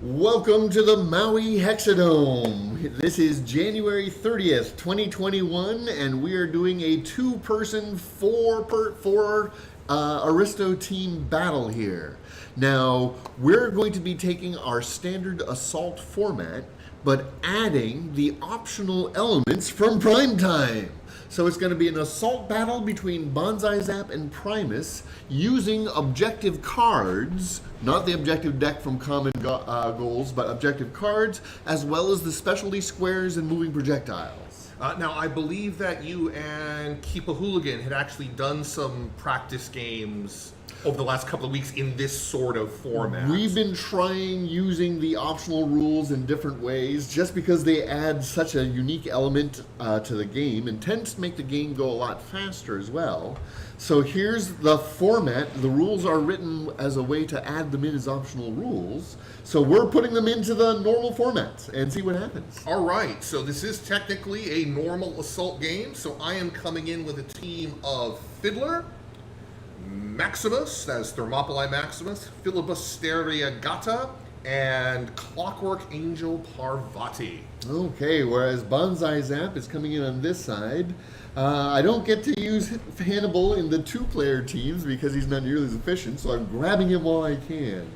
Welcome to the Maui Hexadome. This is January 30th, 2021, and we are doing a two-person, four Aristo team battle here. Now, we're going to be taking our standard assault format, but adding the optional elements from Primetime. So it's going to be an assault battle between BanzaiZAP and Primus using objective cards, not the objective deck from Common Goals, but objective cards, as well as the specialty squares and moving projectiles. Now, I believe that you and Keep a Hooligan had actually done some practice games over the last couple of weeks in this sort of format. We've been trying using the optional rules in different ways just because they add such a unique element to the game and tends to make the game go a lot faster as well. So here's the format. The rules are written as a way to add them in as optional rules. So we're putting them into the normal format and see what happens. All right, so this is technically a normal assault game. So I am coming in with a team of Fiddler, Maximus, that is Thermopylae Maximus, Filibusteria Gata, and Clockwork Angel Parvati. Okay, whereas BanzaiZAP is coming in on this side. I don't get to use Hannibal in the two-player teams because he's not nearly as efficient, so I'm grabbing him while I can.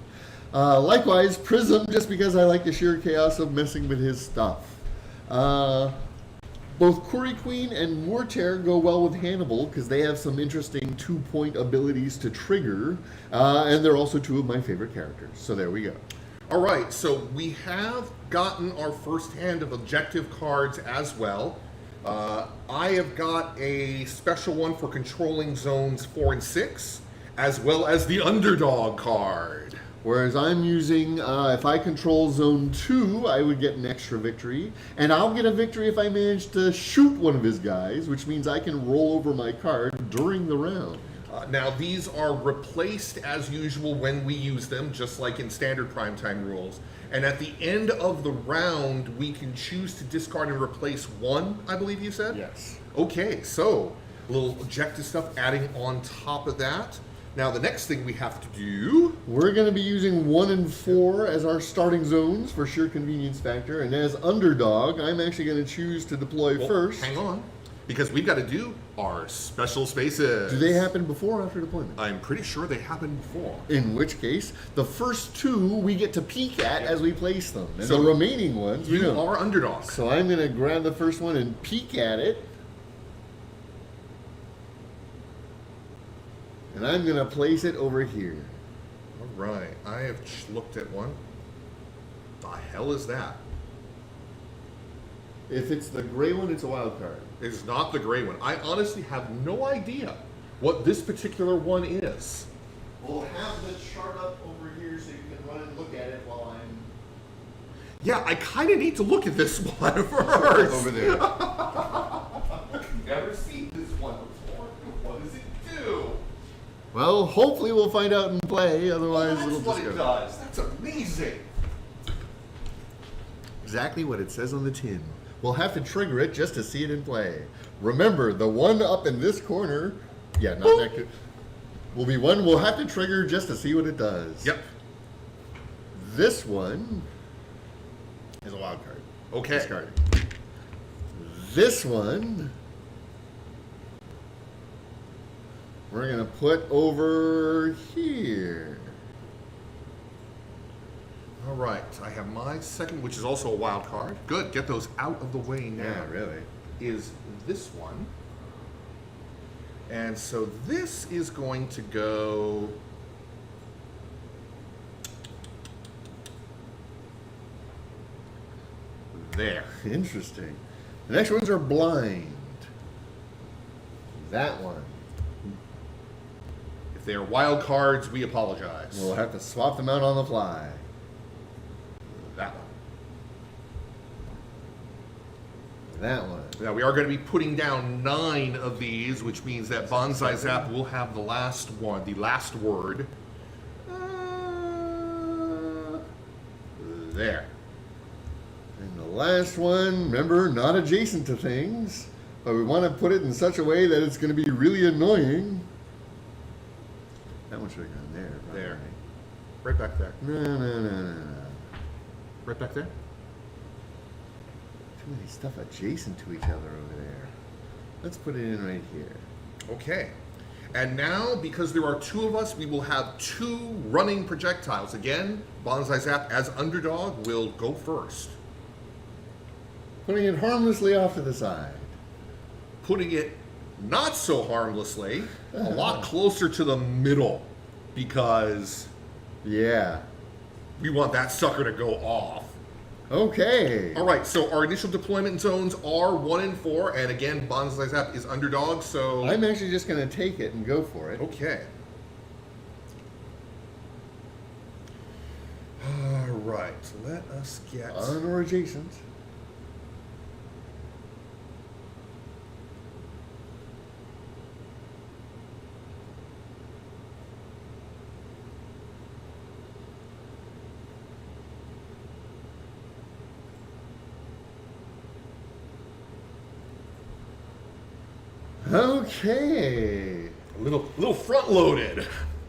Likewise, Prism, just because I like the sheer chaos of messing with his stuff. Both Curry Queen and Mortaire go well with Hannibal because they have some interesting two-point abilities to trigger, and they're also two of my favorite characters. So there we go. All right, so we have gotten our first hand of objective cards as well. I have got a special one for controlling zones 4 and 6, as well as the underdog card. Whereas I'm using, if I control zone 2, I would get an extra victory. And I'll get a victory if I manage to shoot one of his guys, which means I can roll over my card during the round. Now, these are replaced as usual when we use them, just like in standard primetime rules. And at the end of the round, we can choose to discard and replace one, I believe you said? Yes. Okay, so a little objective stuff adding on top of that. Now, the next thing we have to do... We're going to be using 1 and 4 as our starting zones for sheer convenience factor. And as underdog, I'm actually going to choose to deploy first. Hang on, because we've got to do our special spaces. Do they happen before or after deployment? I'm pretty sure they happened before. In which case, the first two we get to peek at as we place them. And so the remaining ones, you are underdog. So I'm going to grab the first one and peek at it. And I'm going to place it over here. All right. I have looked at one. The hell is that? If it's the gray one, it's a wild card. It is not the gray one. I honestly have no idea what this particular one is. We'll have the chart up over here so you can run and look at it while I'm... Yeah, I kind of need to look at this one first. Over there. I've never seen this one before. What does it do? Well, hopefully we'll find out in play, otherwise That's it'll what just it go. does. That's amazing. Exactly what it says on the tin. We'll have to trigger it just to see it in play. Remember, the one up in this corner, yeah, not that good, will be one we'll have to trigger just to see what it does. Yep. This one is a wild card. Okay. Discarded. This one we're going to put over here. All right. I have my second, which is also a wild card. Good. Get those out of the way now. Yeah, really. Is this one. And so this is going to go... there. Interesting. The next ones are blind. That one. If they are wild cards, we apologize. We'll have to swap them out on the fly. That one. That one. Now, we are going to be putting down 9 of these, which means that BanzaiZAP will have the last one, the last word. There. And the last one, remember, not adjacent to things, but we want to put it in such a way that it's going to be really annoying. That one should have gone there. Probably. There. Right back there. No. Right back there. Too many stuff adjacent to each other over there. Let's put it in right here. Okay. And now, because there are two of us, we will have two running projectiles. Again, BanzaiZAP as underdog will go first. Putting it harmlessly off to the side. Putting it not so harmlessly, a lot closer to the middle, because Yeah. we want that sucker to go off. Okay. All right, so our initial deployment zones are 1 and 4, and again, BanzaiZAP is underdog, so... I'm actually just going to take it and go for it. Okay. All right, let us get... On or adjacent. Okay. A little front-loaded.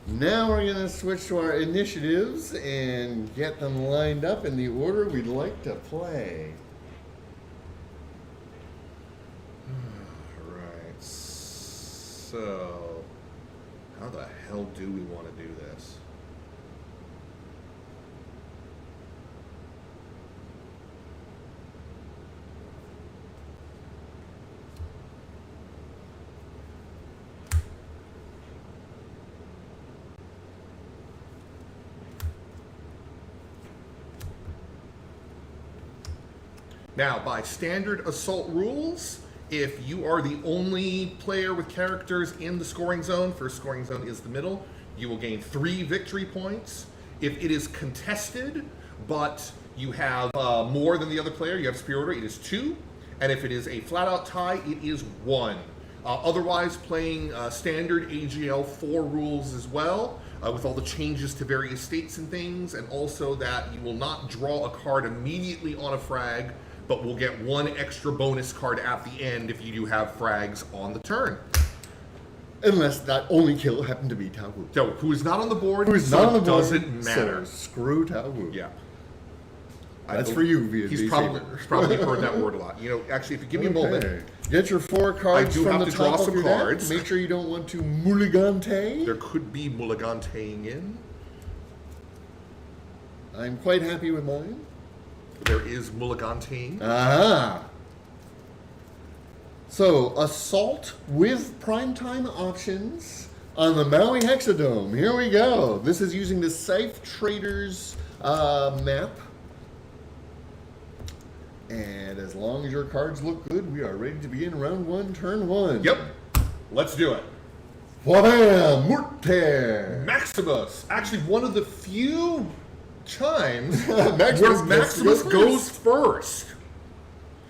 Now we're going to switch to our initiatives and get them lined up in the order we'd like to play. All right, so how the hell do we want to do this? Now, by standard assault rules, if you are the only player with characters in the scoring zone, first scoring zone is the middle, you will gain 3 victory points. If it is contested, but you have more than the other player, you have superiority, it is 2. And if it is a flat-out tie, it is 1. Otherwise, playing standard AGL 4 rules as well, with all the changes to various states and things, and also that you will not draw a card immediately on a frag, but we'll get 1 extra bonus card at the end if you do have frags on the turn. Unless that only kill happened to be Tao Wu. So, who is not on the board, Who's so not on the it board, doesn't matter. So screw Tao Wu. Yeah. That's for you, VSB He's probably heard that word a lot. You know, actually, if you give me a moment, Get your 4 cards I do from have the to draw top of some your cards. deck. Make sure you don't want to mulligante. there could be mulliganteing in. I'm quite happy with mine. There is mulliganteing. Ah. So, assault with primetime options on the Maui Hexadome. Here we go. This is using the Saif Traders map. And as long as your cards look good, we are ready to begin round 1, turn 1. Yep. Let's do it. Wabam! Murter! Maximus. Actually, one of the few times Maximus where Maximus goes first.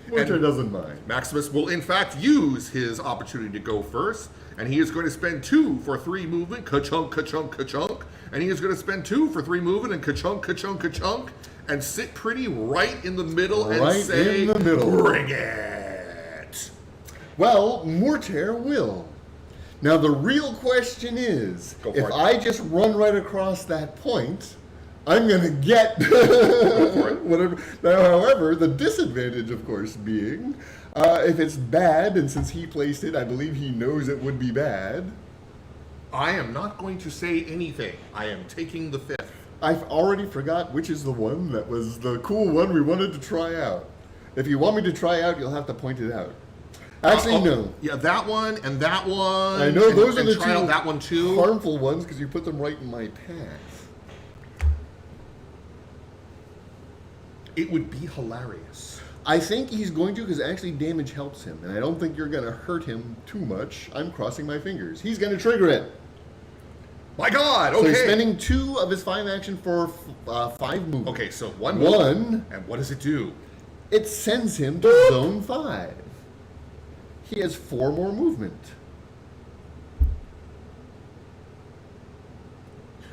Murter doesn't mind. Maximus will, in fact, use his opportunity to go first, and he is going to spend 2 for 3 movement, ka-chunk, ka-chunk, ka-chunk, and he is going to spend 2 for 3 movement, and ka-chunk, ka-chunk, ka-chunk, and sit pretty right in the middle and Right say, in the middle. bring it. Well, Murter will. Now, the real question is, Go for if it. I just run right across that point, I'm going to get for it. whatever. Now, however, the disadvantage, of course, being, if it's bad, and since he placed it, I believe he knows it would be bad. I am not going to say anything. I am taking the 5th. I've already forgot which is the one that was the cool one we wanted to try out. If you want me to try out, you'll have to point it out. Actually, no. Yeah, that one and that one. I know those are and the try two out that one too. harmful ones because you put them right in my path. It would be hilarious. I think he's going to because actually damage helps him, and I don't think you're going to hurt him too much. I'm crossing my fingers. He's going to trigger it. My God! So Okay. he's spending 2 of his 5 action for 5 movement. Okay, so one. And what does it do? It sends him to zone 5. He has 4 more movement.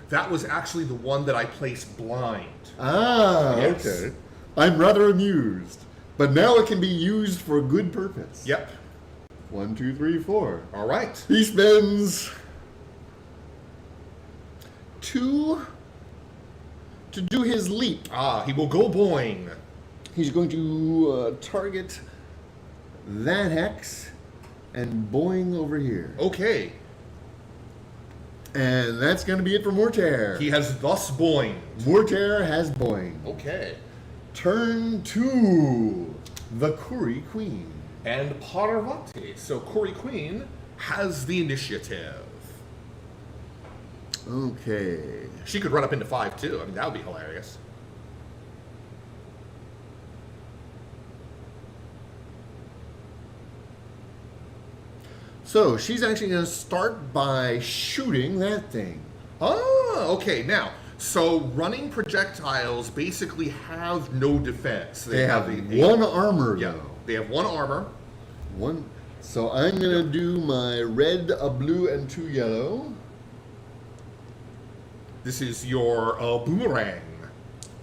That was actually the one that I placed blind. Ah, Yes. okay. I'm rather amused. But now it can be used for a good purpose. Yep. 1, 2, 3, 4. All right. He spends 2 to do his leap. He will go boing. He's going to target that hex and boing over here. Okay. And that's going to be it for Mortaire. He has thus boinged. Mortaire has boing. Okay. Turn 2, the Kuri Queen. And Parvati. So Kuri Queen has the initiative. Okay. She could run up into 5 too. I mean, that would be hilarious. So she's actually going to start by shooting that thing. Oh, okay. Now, so running projectiles basically have no defense. They have one armor, Yeah, though. they have 1 armor. One. So I'm going to do my red, a blue, and 2 yellow. This is your boomerang.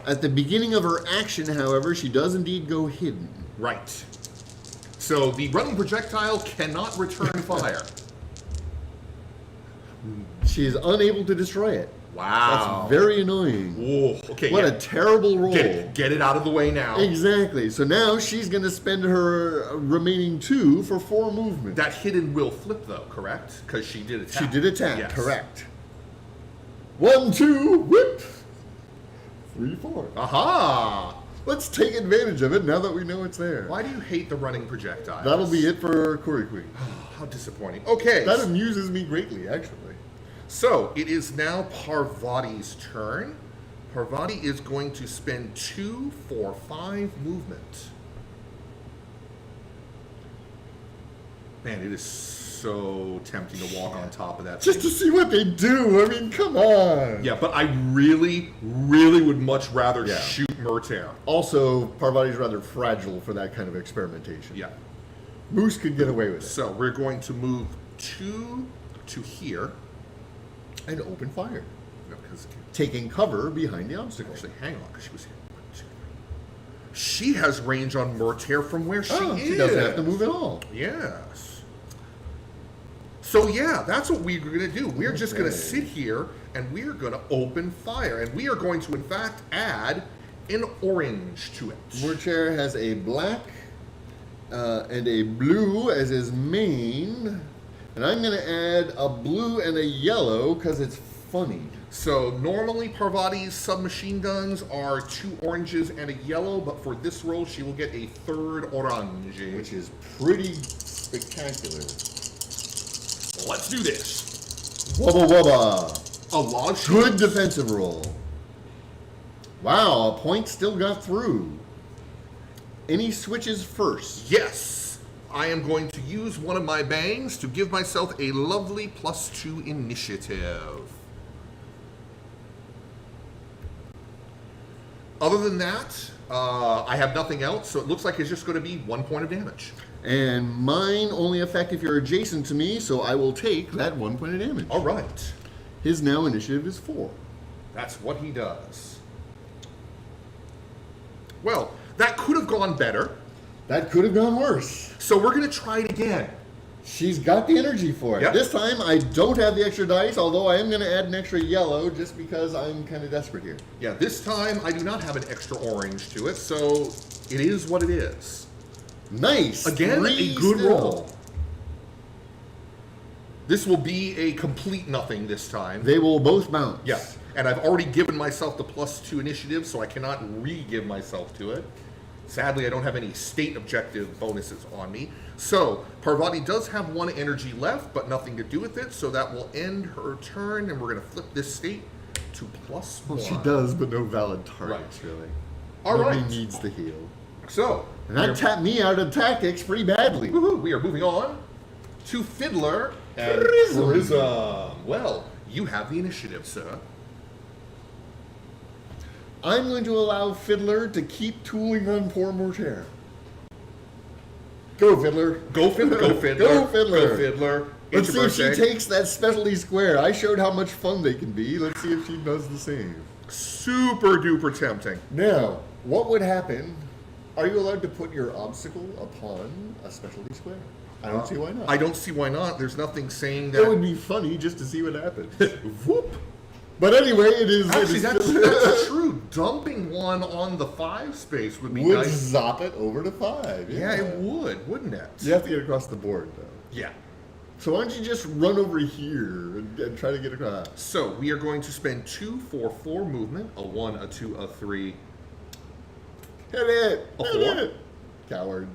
At the beginning of her action, however, she does indeed go hidden. Right. So the running projectile cannot return fire. She is unable to destroy it. Wow. That's very annoying. Whoa. Okay. What yeah. a terrible roll. Get it out of the way now. Exactly. So now she's going to spend her remaining 2 for 4 movement. That hidden will flip though, correct? Because she did attack. She did attack, Yes. correct. 1, 2, whip. 3, 4. Aha! Let's take advantage of it now that we know it's there. Why do you hate the running projectiles? That'll be it for Kuri Queen. How disappointing. Okay. That amuses me greatly, actually. So it is now Parvati's turn. Parvati is going to spend 2 for 5 movement. Man, it is so tempting to walk on top of that Just thing. to see what they do. I mean, come on. Yeah, but I really, really would much rather Yeah. shoot Mortaire. Also, Parvati's rather fragile for that kind of experimentation. Yeah. Moose could get away with it. So we're going to move 2 to here. And open fire. No, because Taking cover behind the obstacle. actually, hang on, because she was here. 1, 2, 3. She has range on Mortaire from where she is. She doesn't have to move at all. Yes. So yeah, that's what we're going to do. We're just going to sit here and we're going to open fire. And we are going to, in fact, add an orange to it. Mortaire has a black and a blue as his main. And I'm going to add a blue and a yellow because it's funny. So normally Parvati's submachine guns are 2 oranges and a yellow, but for this roll she will get a 3rd orange. Which is pretty spectacular. Let's do this. Wubba wubba. A log shield. Good defensive roll. Wow, a point still got through. Any switches first? Yes. I am going to use one of my bangs to give myself a lovely +2 initiative. Other than that, I have nothing else, so it looks like it's just going to be 1 point of damage. And mine only affect if you're adjacent to me, so I will take that 1 point of damage. All right. His now initiative is 4. That's what he does. Well, that could have gone better, That could have gone worse. so we're going to try it again. She's got the energy for it. Yep. This time I don't have the extra dice, although I am going to add an extra yellow just because I'm kind of desperate here. Yeah, this time I do not have an extra orange to it, so it is what it is. Nice. Again, 3 a good still. roll. This will be a complete nothing this time. They will both bounce. Yeah, and I've already given myself the +2 initiative, so I cannot re-give myself to it. Sadly, I don't have any state objective bonuses on me. So, Parvati does have 1 energy left, but nothing to do with it, so that will end her turn, and we're going to flip this state to +1. Well, she does, but no valid targets, really. All Nobody right. needs the heal. So, And that tapped me out of tactics pretty badly. woohoo, we are moving on to Fiddler and Prism. Prism. Well, you have the initiative, sir. I'm going to allow Fiddler to keep tooling on poor Mortaire. Go, Fiddler. Go Fiddler, go Fiddler. Go, Fiddler. Go Fiddler. Let's It's see your if she birthday. takes that specialty square. I showed how much fun they can be. Let's see if she does the same. Super duper tempting. Now, what would happen? Are you allowed to put your obstacle upon a specialty square? I don't see why not. I don't see why not. There's nothing saying It would that. be funny just to see what happens. Whoop. But anyway, it is. Actually, it is that's true. Dumping one on the 5 space would be would nice. zop it over to 5. Yeah, it would, wouldn't it? You have to get across the board, though. Yeah. So why don't you just run over here and try to get across? So we are going to spend 2 for 4 movement. A 1, a 2, a 3. Hit it! A Hit 4? it! Coward.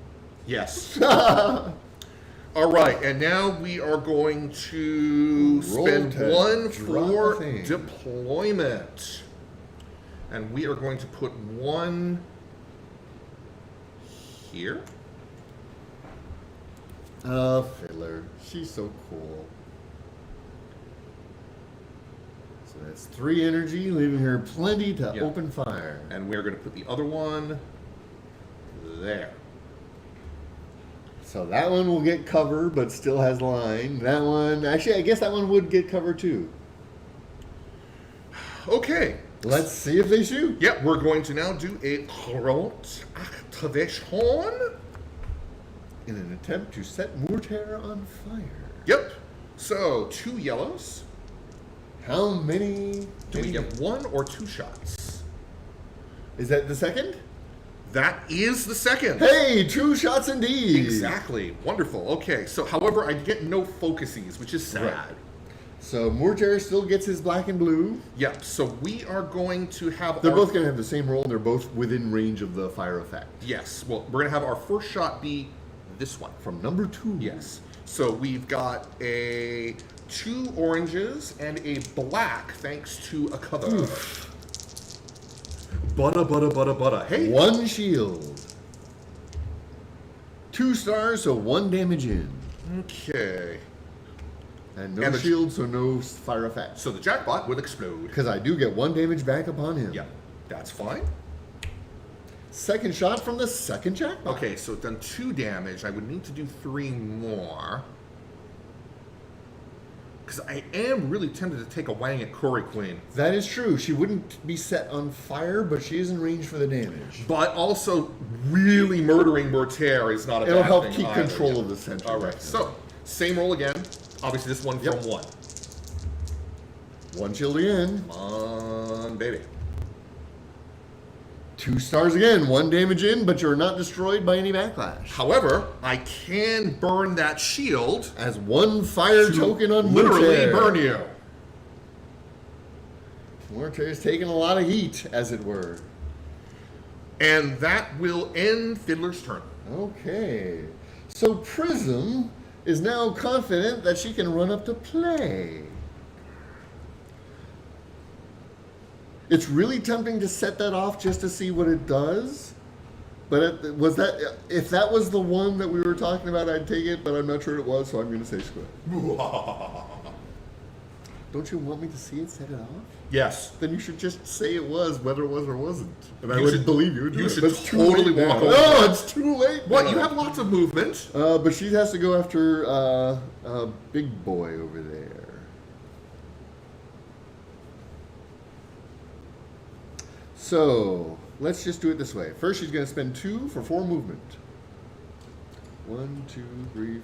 Yes. All right, and now we are going to Roll spend to 1 drop for a thing. deployment. And we are going to put 1 here. Oh, Fiddler. She's so cool. So that's 3 energy, leaving her plenty to Yeah. open fire. And we're going to put the other one there. So that one will get cover, but still has line. That one, actually, I guess that one would get cover too. Okay. Let's see if they shoot. Yep, we're going to now do a Grot Activation. In an attempt to set Mortar on fire. Yep. So 2 yellows. How many? Do we get 1 or 2 shots? Is that the second? That is the second. Hey, 2 shots indeed. Exactly. Wonderful. Okay. So, however, I get no focusies, which is sad. Right. So Mortar still gets his black and blue. Yep. So we are going to have. They're both going to have the same roll, and they're both within range of the fire effect. Yes. Well, we're going to have our first shot be this one. From number 2. Yes. So we've got 2 oranges and a black, thanks to a cover. Butter. Hey. 1 shield. 2 stars, so 1 damage in. Okay. And no And the- shield, so no fire effect. So the jackpot will explode. Because I do get 1 damage back upon him. Yep. That's fine. Second shot from the second jackpot. Okay, so it's done 2 damage. I would need to do 3 more. Because I am really tempted to take a wang at Corey Queen. That is true. She wouldn't be set on fire, but she is in range for the damage. But also, really murdering Mortaire is not a It'll bad help thing keep either. control Yep. of the center. All right, so same roll again. Obviously, this one Yep. from 1. 1 shield again. Come on, baby. 2 stars again. 1 damage in, but you're not destroyed by any backlash. However, I can burn that shield As 1 fire to token on literally Mortar. burn you. Mortar is taking a lot of heat, as it were. And that will end Fiddler's turn. Okay. So Prism is now confident that she can run up to play. It's really tempting to set that off just to see what it does. But if that was the one that we were talking about, I'd take it, but I'm not sure it was, so I'm going to say screw it. Don't you want me to see it set it off? Yes. Then you should just say it was, whether it was or wasn't. And I You wouldn't should- believe you. you should But it's too totally late walk now. away. No, it's too late. What? now. You have lots of movement. But she has to go after a big boy over there. So let's just do it this way. First, she's going to spend 2 for 4 movement. 1, 2, 3,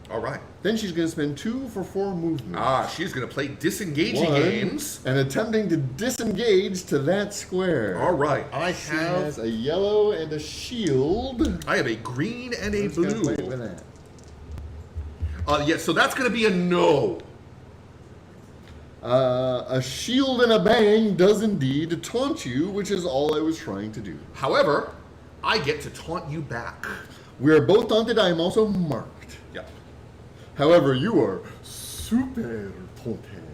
4. All right. Then she's going to spend 2 for 4 movement. She's going to play disengaging 1, games. and attempting to disengage to that square. All right. She has a yellow and a shield. I have a green and a Let's go blue. play it with that. Yeah, so that's going to be a no. A shield and a bang does indeed taunt you, which is all I was trying to do. However, I get to taunt you back. We are both taunted. I am also marked. Yeah. However, you are super taunted.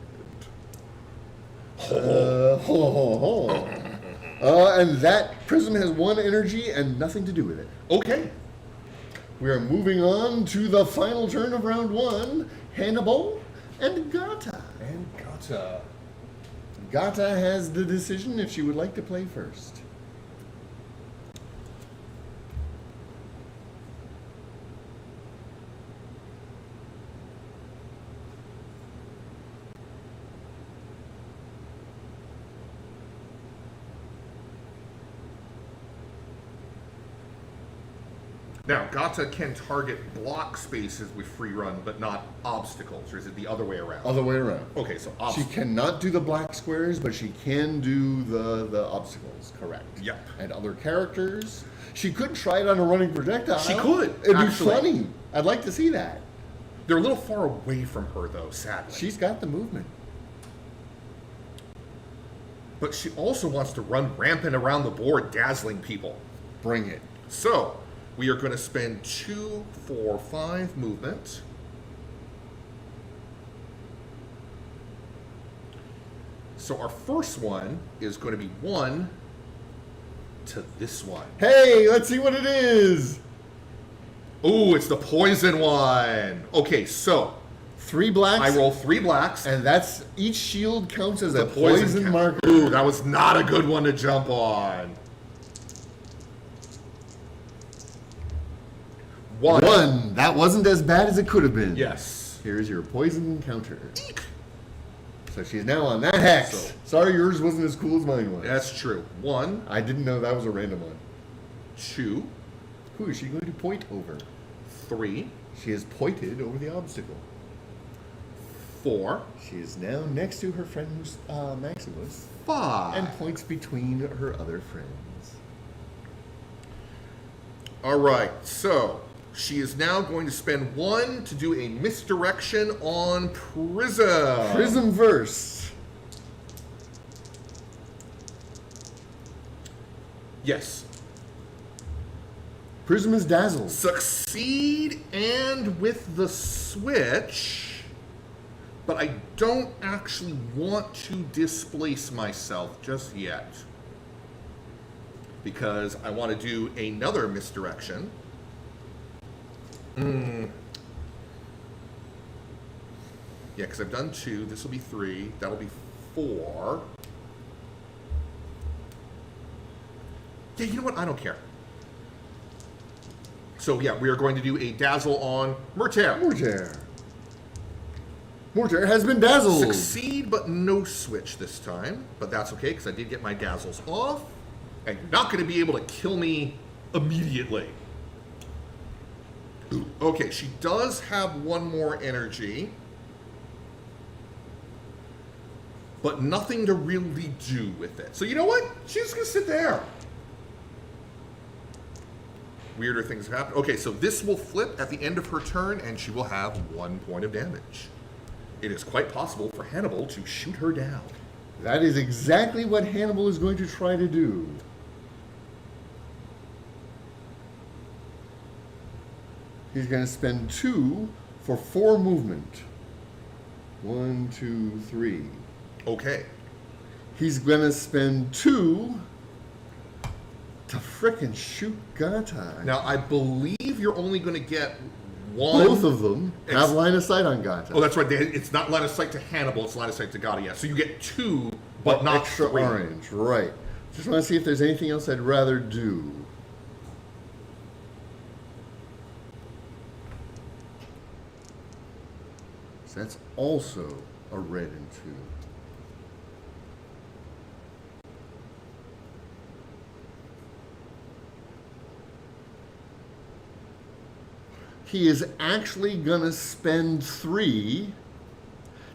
And that prism has 1 energy and nothing to do with it. Okay. We are moving on to the final turn of round 1. Hannibal and Gata. And Gata. Gata has the decision if she would like to play first. Now, Gata can target block spaces with free run, but not obstacles, or is it the other way around? Other way around. Okay, so She obstacles. cannot do the black squares, but she can do the obstacles, correct. Yep. And other characters. She could try it on a running projectile. She could, It'd actually. be funny. I'd like to see that. They're a little far away from her, though, sadly. She's got the movement. But she also wants to run rampant around the board, dazzling people. Bring it. So, we are going to spend 2, 4, 5 movement. So our first one is going to be 1 to this one. Hey, let's see what it is. Ooh, it's the poison one. Okay, so 3 blacks. I roll 3 blacks. And that's each shield counts as a The poison count. marker. Ooh, that was not a good one to jump on. 1. That wasn't as bad as it could have been. Yes. Here's your poison counter. So she's now on that hex. Sorry, yours wasn't as cool as mine was. That's true. 1, I didn't know that was a random one. 2, Who is she going to point over? 3, She is pointed over the obstacle. 4, She is now next to her friend Maximus 5. and points between her other friends. All right, so she is now going to spend 1 to do a misdirection on Prism. Prism verse. Yes. Prism is dazzled. Succeed and with the switch, but I don't actually want to displace myself just yet because I want to do another misdirection. Yeah, because I've done 2. This will be 3. That'll be 4. Yeah, you know what? I don't care. So yeah, we are going to do a dazzle on Murtair. Mortar has been dazzled. Succeed, but no switch this time. But that's okay, because I did get my dazzles off. And you're not going to be able to kill me immediately. Okay, she does have 1 more energy. But nothing to really do with it. So you know what? She's just going to sit there. Weirder things have happened. Okay, so this will flip at the end of her turn, and she will have 1 point of damage. It is quite possible for Hannibal to shoot her down. That is exactly what Hannibal is going to try to do. He's going to spend 2 for 4 movement. 1, 2, 3. Okay. He's going to spend 2 to frickin' shoot Gata. Now, I believe you're only going to get 1. Both of them have line of sight on Gata. Oh, that's right. It's not line of sight to Hannibal. It's line of sight to Gata. Yeah. So you get 2, but not extra 3. orange. Right. Just want to see if there's anything else I'd rather do. So that's also a red and 2. He is actually gonna spend 3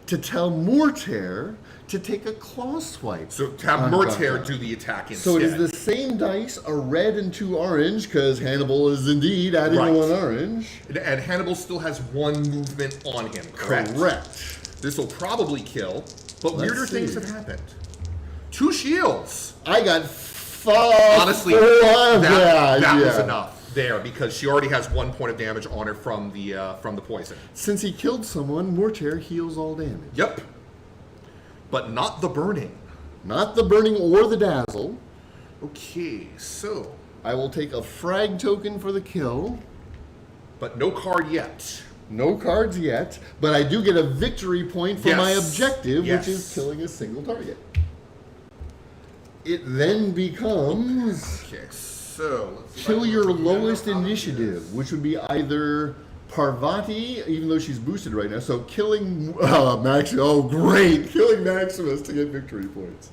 to tell Mortair to take a claw swipe. So have on Murtair Gata. do the attack instead. So it is the same dice, a red and 2 orange, because Hannibal is indeed adding Right. 1 orange. And Hannibal still has 1 movement on him, correct? Correct. This will probably kill, but Let's weirder things see. have happened. 2 shields. I got 5. Honestly, 4 that was yeah. enough there because she already has 1 point of damage on her from the poison. Since he killed someone, Mortair heals all damage. Yep. But not the burning. Not the burning or the dazzle. Okay, so I will take a frag token for the kill. but no card yet. No cards yet, but I do get a victory point for my Yes. objective, Yes. which is killing a single target. It then becomes Okay, so let's see if I kill can your remember lowest how to do initiative, this. which would be either Parvati, even though she's boosted right now. So killing Max. Oh, great! Killing Maximus to get victory points.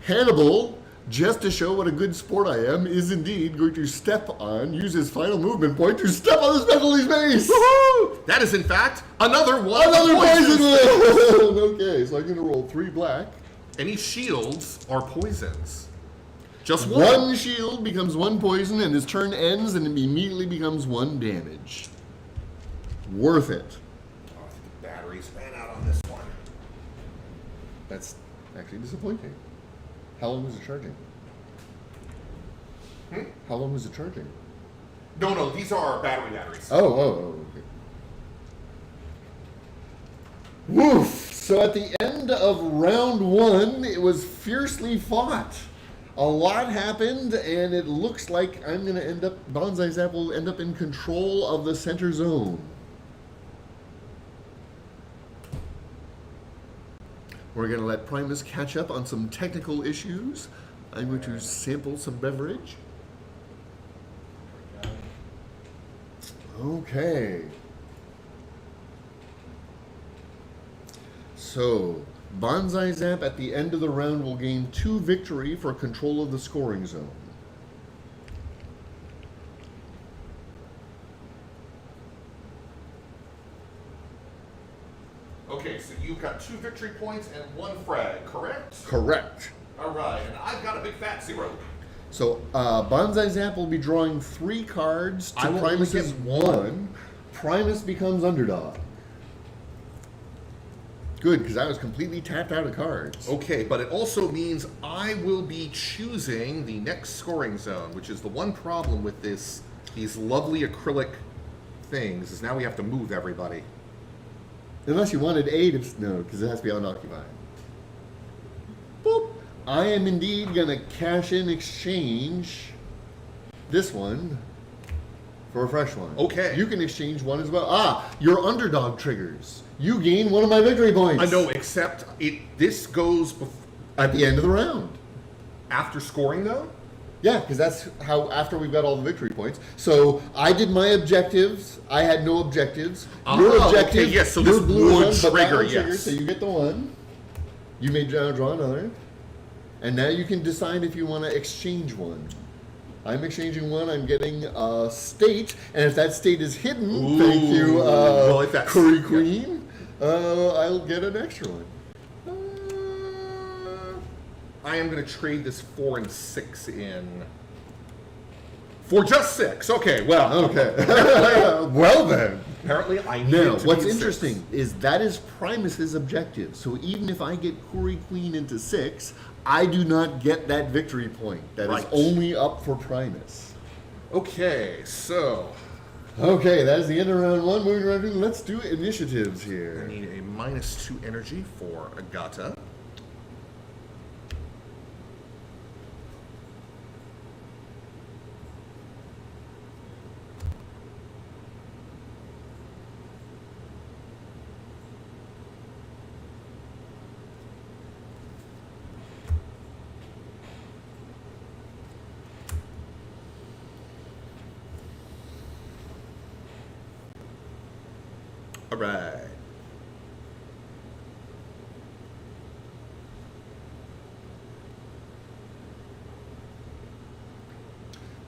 Hannibal just to show what a good sport I am, is indeed going to use his final movement point to step on the specialty's base. Woohoo! That is, in fact, another one. Another poison wound. Okay, so I'm going to roll 3 black. Any shields are poisons. Just one. One shield becomes 1 poison, and his turn ends, and it immediately becomes 1 damage. Worth it. Oh, I think the batteries ran out on this one. That's actually disappointing. How long was it charging? How long was it charging? No, these are batteries. Oh, okay. Woof! So at the end of round 1, it was fiercely fought. A lot happened, and it looks like BanzaiZAP will end up in control of the center zone. We're going to let Primus catch up on some technical issues. I'm going to sample some beverage. Okay. So, BanzaiZAP at the end of the round will gain 2 victory for control of the scoring zone. Okay, so you've got 2 victory points and 1 frag, correct? Correct. All right, and I've got a big fat 0. So, BanzaiZAP will be drawing 3 cards I to will Primus's only get 1. Primus becomes underdog. Good, because I was completely tapped out of cards. Okay, but it also means I will be choosing the next scoring zone, which is the one problem with these lovely acrylic things, is now we have to move everybody. Unless you wanted 8, no, because it has to be unoccupied. Boop. I am indeed going to cash in exchange this one for a fresh one. Okay. You can exchange one as well. Your underdog triggers. You gain 1 of my victory points. I know, except this goes at the end of the round. After scoring, though? Yeah, because that's how, after we've got all the victory points. So I did my objectives. I had no objectives. Your objective, okay, yes, so your this blue would one, but that trigger, one triggers, yes. so you get the 1. You may draw another. And now you can decide if you want to exchange 1. I'm exchanging 1. I'm getting a state. And if that state is hidden, Ooh, thank you, well, if that's, Curry Queen, I'll get an extra one. I am going to trade this 4 and 6 in for just 6. Okay, well. Okay. Well then. Apparently I need Now, it to what's be interesting 6. is that is Primus's objective. So even if I get Curry Queen into 6, I do not get that victory point. That is only up for Primus. Okay, so. Okay, that is the end of round 1. Moving to round 2. Let's do initiatives here. I need a -2 energy for Agata. All right.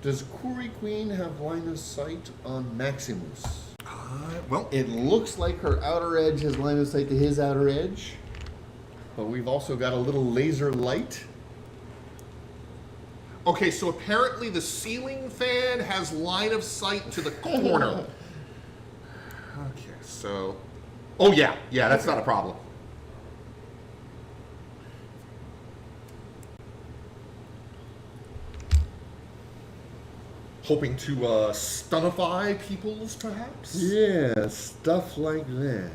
Does Curry Queen have line of sight on Maximus? Well, It looks like her outer edge has line of sight to his outer edge. But we've also got a little laser light. okay, so apparently the ceiling fan has line of sight to the corner. Okay, so. Oh, yeah, that's not a problem. Hoping to stunify peoples, perhaps? Yeah, stuff like that.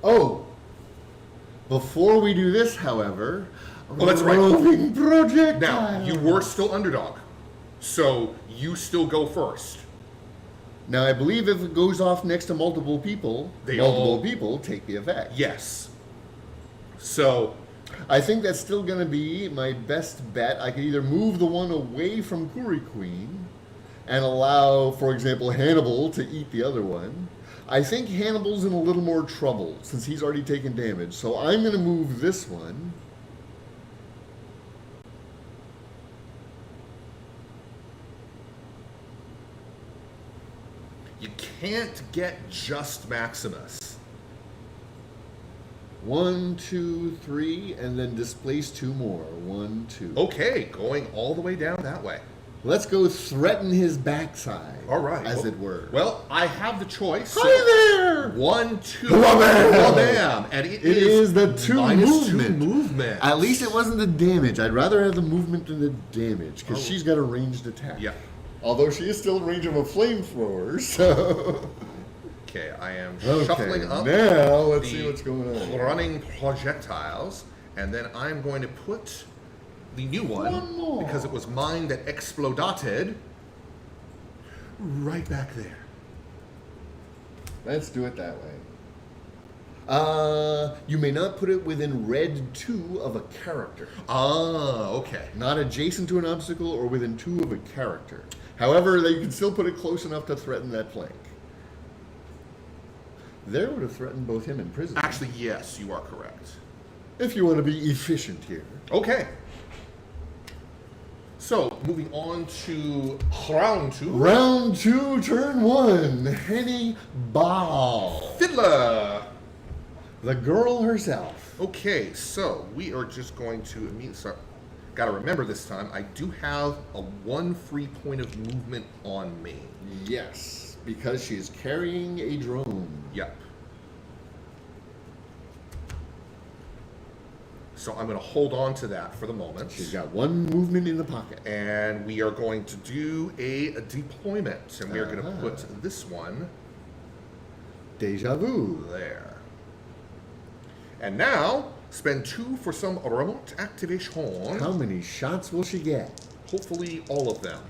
Oh! Before we do this, however, that's right. roving projectile. Now, you were still underdog, so you still go first. Now, I believe if it goes off next to multiple people, multiple people take the effect. Yes. So, I think that's still going to be my best bet. I could either move the one away from Curry Queen and allow, for example, Hannibal to eat the other one, I think Hannibal's in a little more trouble since he's already taken damage. So I'm going to move this one. You can't get just Maximus. 1, 2, 3, and then displace 2 more. 1, 2. Okay, going all the way down that way. Let's go threaten his backside. All right. As it were. Well, I have the choice. Hi there! 1, 2. Wha-bam! And It is the 2 minus movement. 2 movement. At least it wasn't the damage. I'd rather have the movement than the damage, because she's got a ranged attack. Yeah. Although she is still in range of a flamethrower, so... Okay, I am Okay, shuffling up. now let's the see what's going on here. running projectiles, and then I'm going to put the new one more. because it was mine that explodated right back there. Let's do it that way. You may not put it within red 2 of a character. Ah, okay. Not adjacent to an obstacle or within 2 of a character. However, you can still put it close enough to threaten that flank. There would have threatened both him and Prism. Actually, yes, you are correct. If you want to be efficient here. Okay. So, moving on to round 2. Round 2, turn 1. Henny Ball. Fiddler. The girl herself. Okay, so we are just going to got to remember this time, I do have a 1 free point of movement on me. Yes, because she is carrying a drone. Yep. So I'm going to hold on to that for the moment. She's got 1 movement in the pocket. And we are going to do a deployment. And we are going to put this one Deja vu. there. And now, spend 2 for some remote activation. How many shots will she get? Hopefully all of them.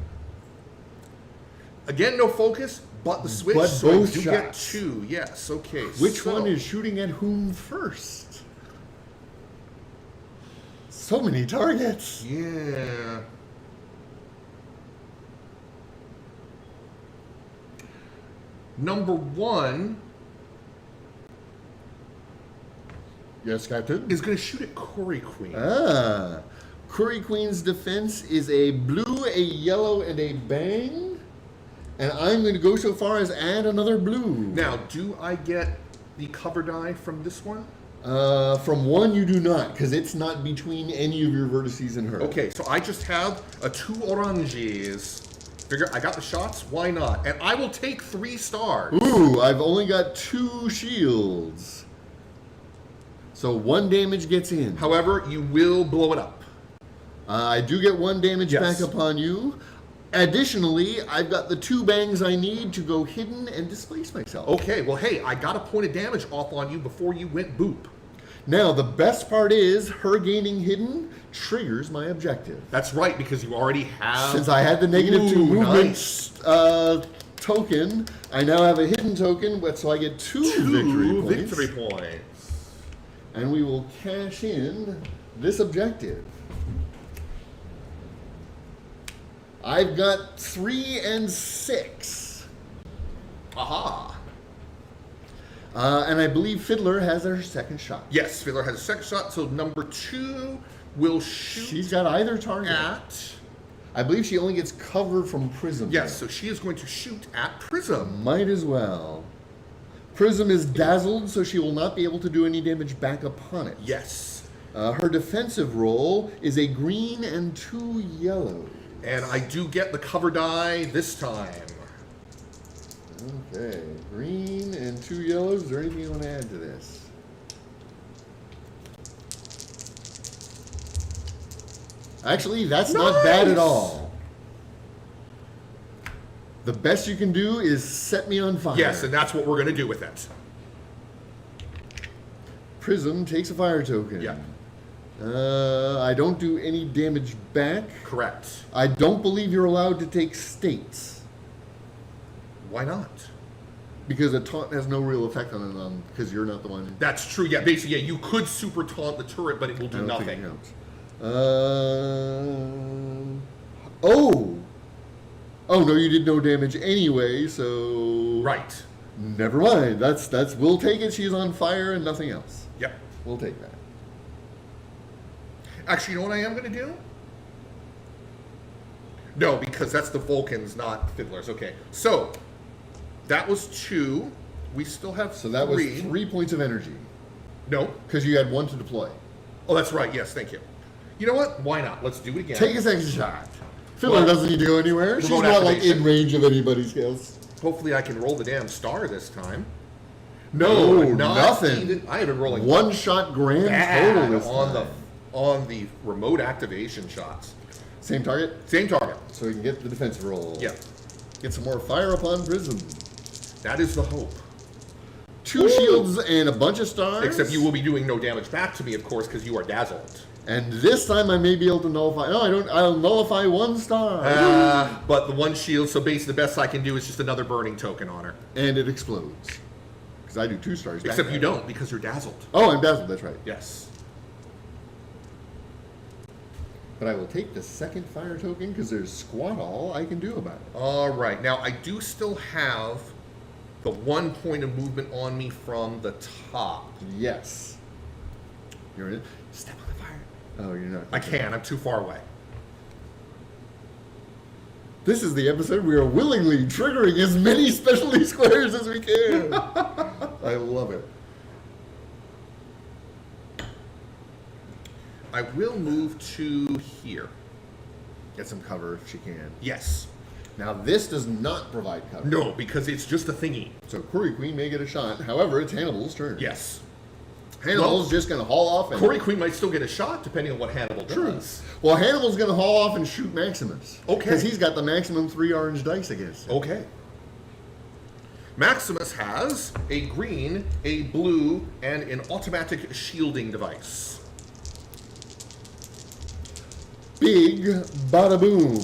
Again, no focus, but the switch. But so both I do get shots. 2. Yes, okay. Which so- one is shooting at whom first? So many targets. Yeah. Number 1 Yes, Captain. is going to shoot at Curry Queen. Curry Queen's defense is a blue, a yellow, and a bang. And I'm going to go so far as add another blue. Now, do I get the cover die from this one? From 1, you do not, because it's not between any of your vertices and her. Okay, so I just have a 2 oranges. Figure I got the shots, why not? And I will take 3 stars. Ooh, I've only got 2 shields. So 1 damage gets in. However, you will blow it up. I do get 1 damage Yes. back upon you. Additionally, I've got the 2 bangs I need to go hidden and displace myself. Okay, well, hey, I got a point of damage off on you before you went boop. Now, the best part is her gaining hidden triggers my objective. That's right, because you already have... Since I had the negative 2 movement nice. token, I now have a hidden token, so I get 2 victory points. And we will cash in this objective. I've got 3 and 6. Aha. And I believe Fiddler has her second shot. Yes, Fiddler has a second shot, so number 2 will shoot She's got either target. at... I believe she only gets cover from Prism. Yes, so she is going to shoot at Prism. Might as well. Prism is dazzled, so she will not be able to do any damage back upon it. Yes. Her defensive roll is a green and 2 yellow. And I do get the cover die this time. Okay, green and 2 yellows. Is there anything you want to add to this? Actually, that's not bad at all. The best you can do is set me on fire. Yes, and that's what we're going to do with it. Prism takes a fire token. Yeah. I don't do any damage back. Correct. I don't believe you're allowed to take states. Why not? Because a taunt has no real effect on it, because you're not the one. That's true. Yeah, basically, yeah, you could super taunt the turret, but it will do I don't think nothing. it counts. Oh! Oh, no, you did no damage anyway, so... Right. Never mind. That's we'll take it. She's on fire and nothing else. Yep. We'll take that. Actually, you know what I am going to do? No, because that's the Vulcans, not Fiddlers. Okay. So, that was 2. We still have So that 3. was 3 points of energy. No. Because you had 1 to deploy. Oh, that's right. Yes, thank you. You know what? Why not? Let's do it again. Take a second shot. Fiddler Well, doesn't need to go anywhere. She's remote not like activation. in range of anybody's skills. Hopefully I can roll the damn star this time. No, not nothing. Even, I have been rolling One shot grand bad total this on time. on the remote activation shots. Same target? Same target. So we can get the defensive roll. Yeah. Get some more fire upon prism. That is the hope. 2 shields and a bunch of stars. Except you will be doing no damage back to me, of course, because you are dazzled. And this time I may be able to nullify. No, I don't. I'll nullify 1 star. But the 1 shield, so basically the best I can do is just another burning token on her. And it explodes. Because I do 2 stars. back Except at you it. don't, because you're dazzled. Oh, I'm dazzled. That's right. Yes. But I will take the second fire token because there's squat all I can do about it. All right. Now, I do still have the 1 point of movement on me from the top. Yes. You're in. Step on the fire. Oh, you're not. I can't. I'm too far away. This is the episode we are willingly triggering as many specialty squares as we can. I love it. I will move to here. Get some cover if she can. Yes. Now this does not provide cover. No, because it's just a thingy. So Quarry Queen may get a shot. However, it's Hannibal's turn. Yes. Hannibal's Well, just going to haul off and... Quarry Queen might still get a shot, depending on what Hannibal does. Well, Hannibal's going to haul off and shoot Maximus. Okay. Because he's got the maximum 3 orange dice against him. Okay. Maximus has a green, a blue, and an automatic shielding device. Big bada boom.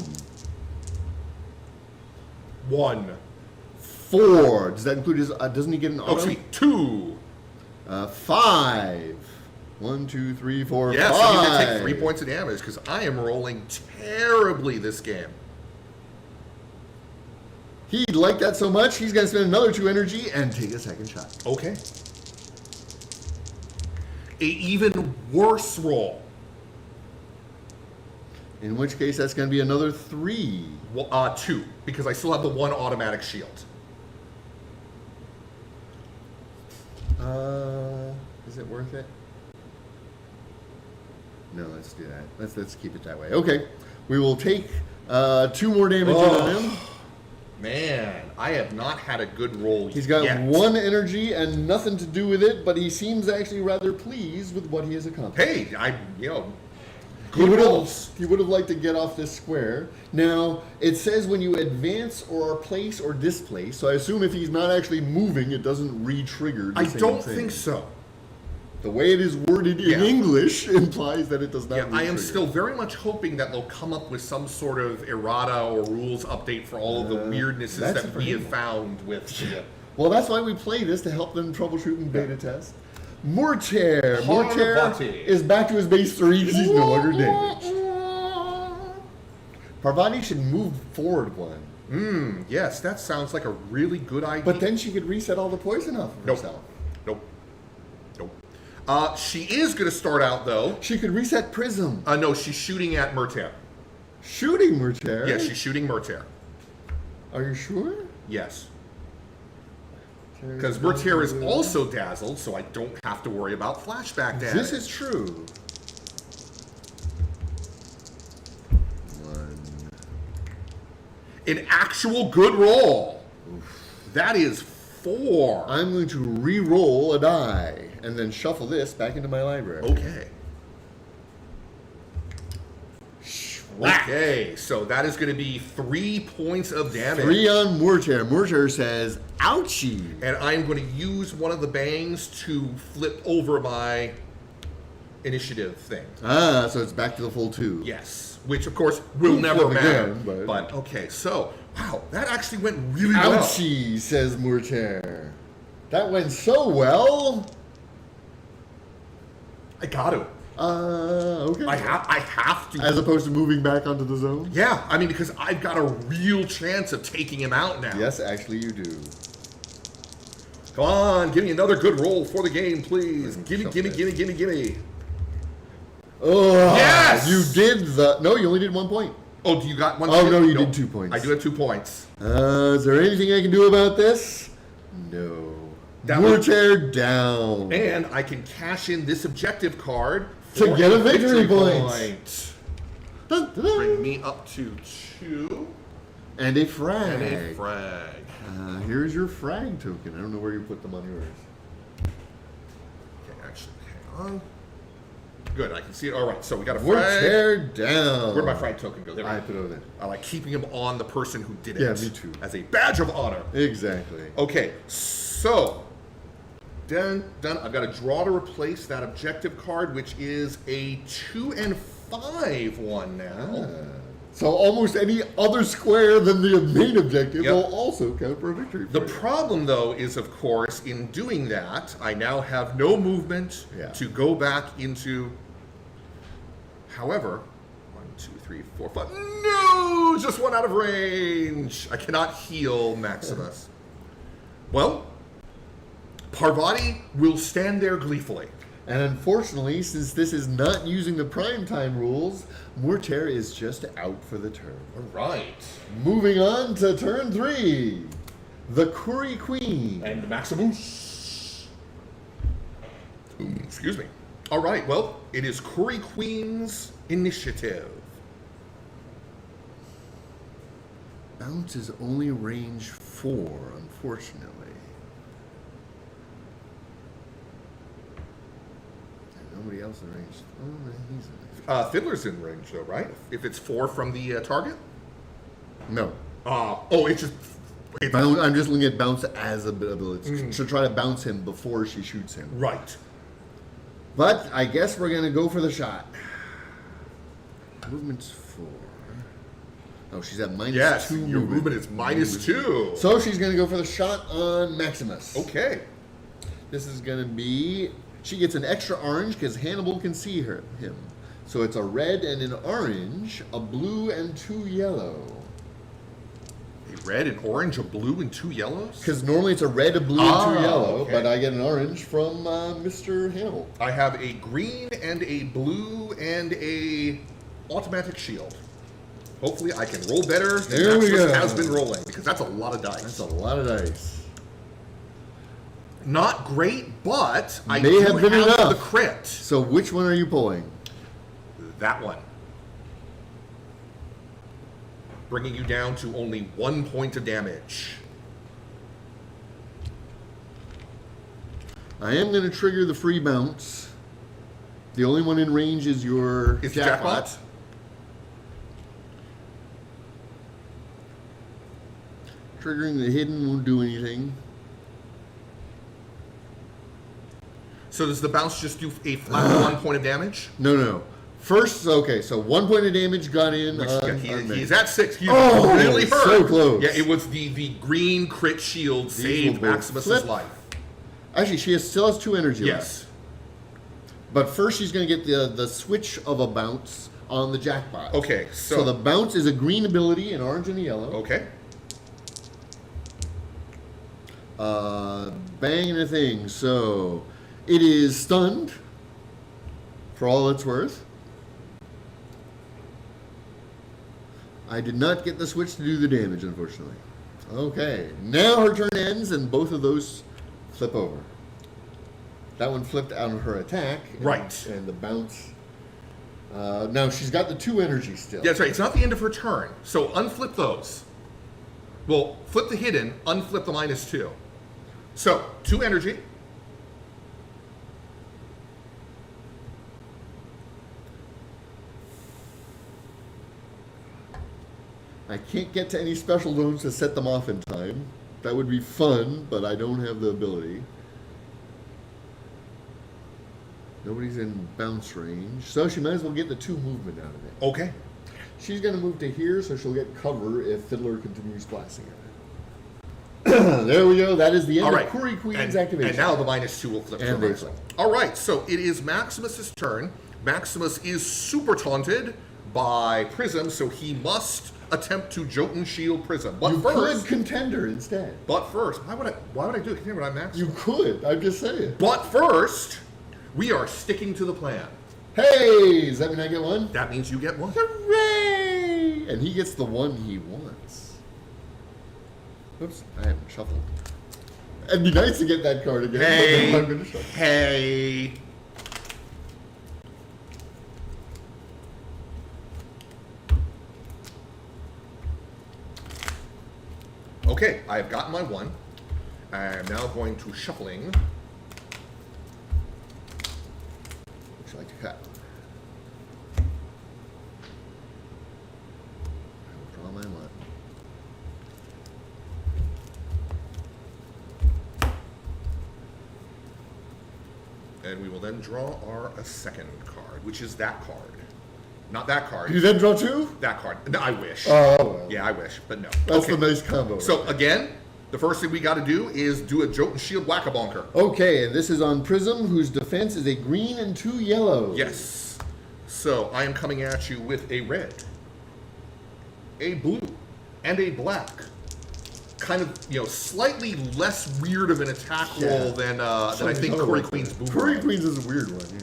1. 4. Does that include his... doesn't he get an auto? Oh, sweet. 2. 5. 1, 2, 3, 4, Yes, 5. so he's going to take 3 points of damage, because I am rolling terribly this game. He liked that so much, he's going to spend another 2 energy and take a second shot. Okay. A even worse roll. In which case, that's going to be another 3. Well, 2, because I still have the 1 automatic shield. Is it worth it? No, let's do that. Let's keep it that way. Okay, we will take 2 more damage on him. Man, I have not had a good roll He's got yet. 1 energy and nothing to do with it, but he seems actually rather pleased with what he has accomplished. Hey, He good would rolls. have liked to get off this square. Now, it says when you advance or place or displace, so I assume if he's not actually moving, it doesn't re-trigger the I same don't thing. think so. The way it is worded in Yeah. English implies that it does not Yeah, I am re-trigger. still very much hoping that they'll come up with some sort of errata or rules update for all of the weirdnesses that's that for we him. have found with the Well, that's why we play this, to help them troubleshoot and beta test. Mortair. Parvati. Mortair is back to his base 3 because he's no longer damaged. Parvati should move forward 1. Yes, that sounds like a really good idea. But then she could reset all the poison off of Nope. herself. Nope. She is going to start out, though. She could reset Prism. No, she's shooting at Murtair. Shooting Mortair? Yes, she's shooting Murtair. Are you sure? Yes. Because Murtair is also dazzled, so I don't have to worry about flashback damage. This is true. 1. An actual good roll. That is 4. I'm going to re-roll a die and then shuffle this back into my library. Okay. Okay, so that is going to be 3 points of damage. 3 on Mortair. Mortair says, ouchie. And I'm going to use one of the bangs to flip over my initiative thing. Ah, so it's back to the full 2. Yes, which of course will We'll never flip matter. again, but okay, so wow, that actually went really well. Ouchie, says Mortair. That went so well. I got to. Okay. I have to. As opposed to moving back onto the zone? Yeah, I mean, because I've got a real chance of taking him out now. Yes, actually you do. Come on, give me another good roll for the game, please. Gimme. Oh, yes! You did the... No, you only did 1 point. Oh, do you got one? Oh, no, you did 2 points. I do have 2 points. Is there anything I can do about this? No. Mortar down. And I can cash in this objective card to get a victory point. Bring me up to 2. And a frag. Here's your frag token. I don't know where you put them on yours. Okay, actually, hang on. Good, I can see it. All right, so we got a frag. Mortar down. Where'd my frag token go? There. I put it over there. I like keeping him on the person who did it. Yeah, me too. As a badge of honor. Exactly. Okay, so done. I've got to draw to replace that objective card, which is a 2 and 5 one now. So almost any other square than the main objective will also count for a victory. The problem, though, is, of course, in doing that, I now have no movement to go back into. However, 1, 2, 3, 4, 5. No! Just one out of range. I cannot heal Maximus. Well, Parvati will stand there gleefully. And unfortunately, since this is not using the prime time rules, Mortar is just out for the turn. All right. Moving on to turn 3. The Curry Queen. And Maximus. Excuse me. All right, well, it is Curry Queen's initiative. Bounce is only range 4, unfortunately. Nobody else in range. Oh, he's in range. Fiddler's in range, though, right? If it's 4 from the target? No. It's just... I'm just looking at bounce as a ability. To try to bounce him before she shoots him. Right. But I guess we're going to go for the shot. Movement's 4. Oh, she's at minus 2 your movement is minus 2. So she's going to go for the shot on Maximus. Okay. This is going to be... She gets an extra orange because Hannibal can see him. So it's a red and an orange, a blue and 2 yellow. A red, an orange, a blue, and 2 yellows? Because normally it's a red, a blue, and 2 yellow, okay. but I get an orange from Mr. Hannibal. I have a green and a blue and a automatic shield. Hopefully I can roll better than Maximus has been rolling, because that's a lot of dice. That's a lot of dice. Not great, but I may do have been have enough. The crit. So which one are you pulling? That one. Bringing you down to only 1 point of damage. I am going to trigger the free bounce. The only one in range is your jackpot. Triggering the hidden won't do anything. So does the bounce just do a flat 1 point of damage? No. First, okay, so 1 point of damage got in. He's at 6. He's Oh, really hurt. so close. Yeah, it was the green crit shield saved Maximus's life. Actually, she still has 2 energy left. Yes. But first she's going to get the switch of a bounce on the jackpot. Okay, so the bounce is a green ability, an orange and a yellow. Okay. Bang and a thing. So it is stunned for all it's worth. I did not get the switch to do the damage, unfortunately. Okay, now her turn ends and both of those flip over. That one flipped out of her attack. Right. And the bounce. Now she's got the 2 energy still. Yeah, that's right. It's not the end of her turn. So unflip those. Well, flip the hidden, unflip the minus 2. So 2 energy. I can't get to any special zones to set them off in time. That would be fun, but I don't have the ability. Nobody's in bounce range, so she might as well get the 2 movement out of it. Okay. She's going to move to here, so she'll get cover if Fiddler continues blasting at it. There we go. That is the end of Curry Queen's activation. And now the minus 2 will flip to the All right, so it is Maximus's turn. Maximus is super taunted by Prism, so he must attempt to Jotun Shield Prism. But You first, could contender instead. why would I do a contender when I'm max? You could. I'm just saying. But first, we are sticking to the plan. Hey, does that mean I get one? That means you get one. Hooray! And he gets the one he wants. Oops, I haven't shuffled. It'd be nice to get that card again. Hey, but I'm gonna shuffle. hey. Okay, I have gotten my one. I am now going to shuffling. Would you like to cut? I will draw my one. And we will then draw a second card, which is that card. Not that card. You then draw two? That card. No, I wish. Oh, well. Yeah, I wish, but no. That's Okay. the nice combo. So again, the first thing we got to do is do a Jotun Shield Whack-a-Bonker. Okay, and this is on Prism, whose defense is a green and 2 yellow. Yes. So I am coming at you with a red, a blue, and a black. Kind of, slightly less weird of an attack roll than I think Corey Queen's Boomerang. Corey Queen's is a weird one, yeah.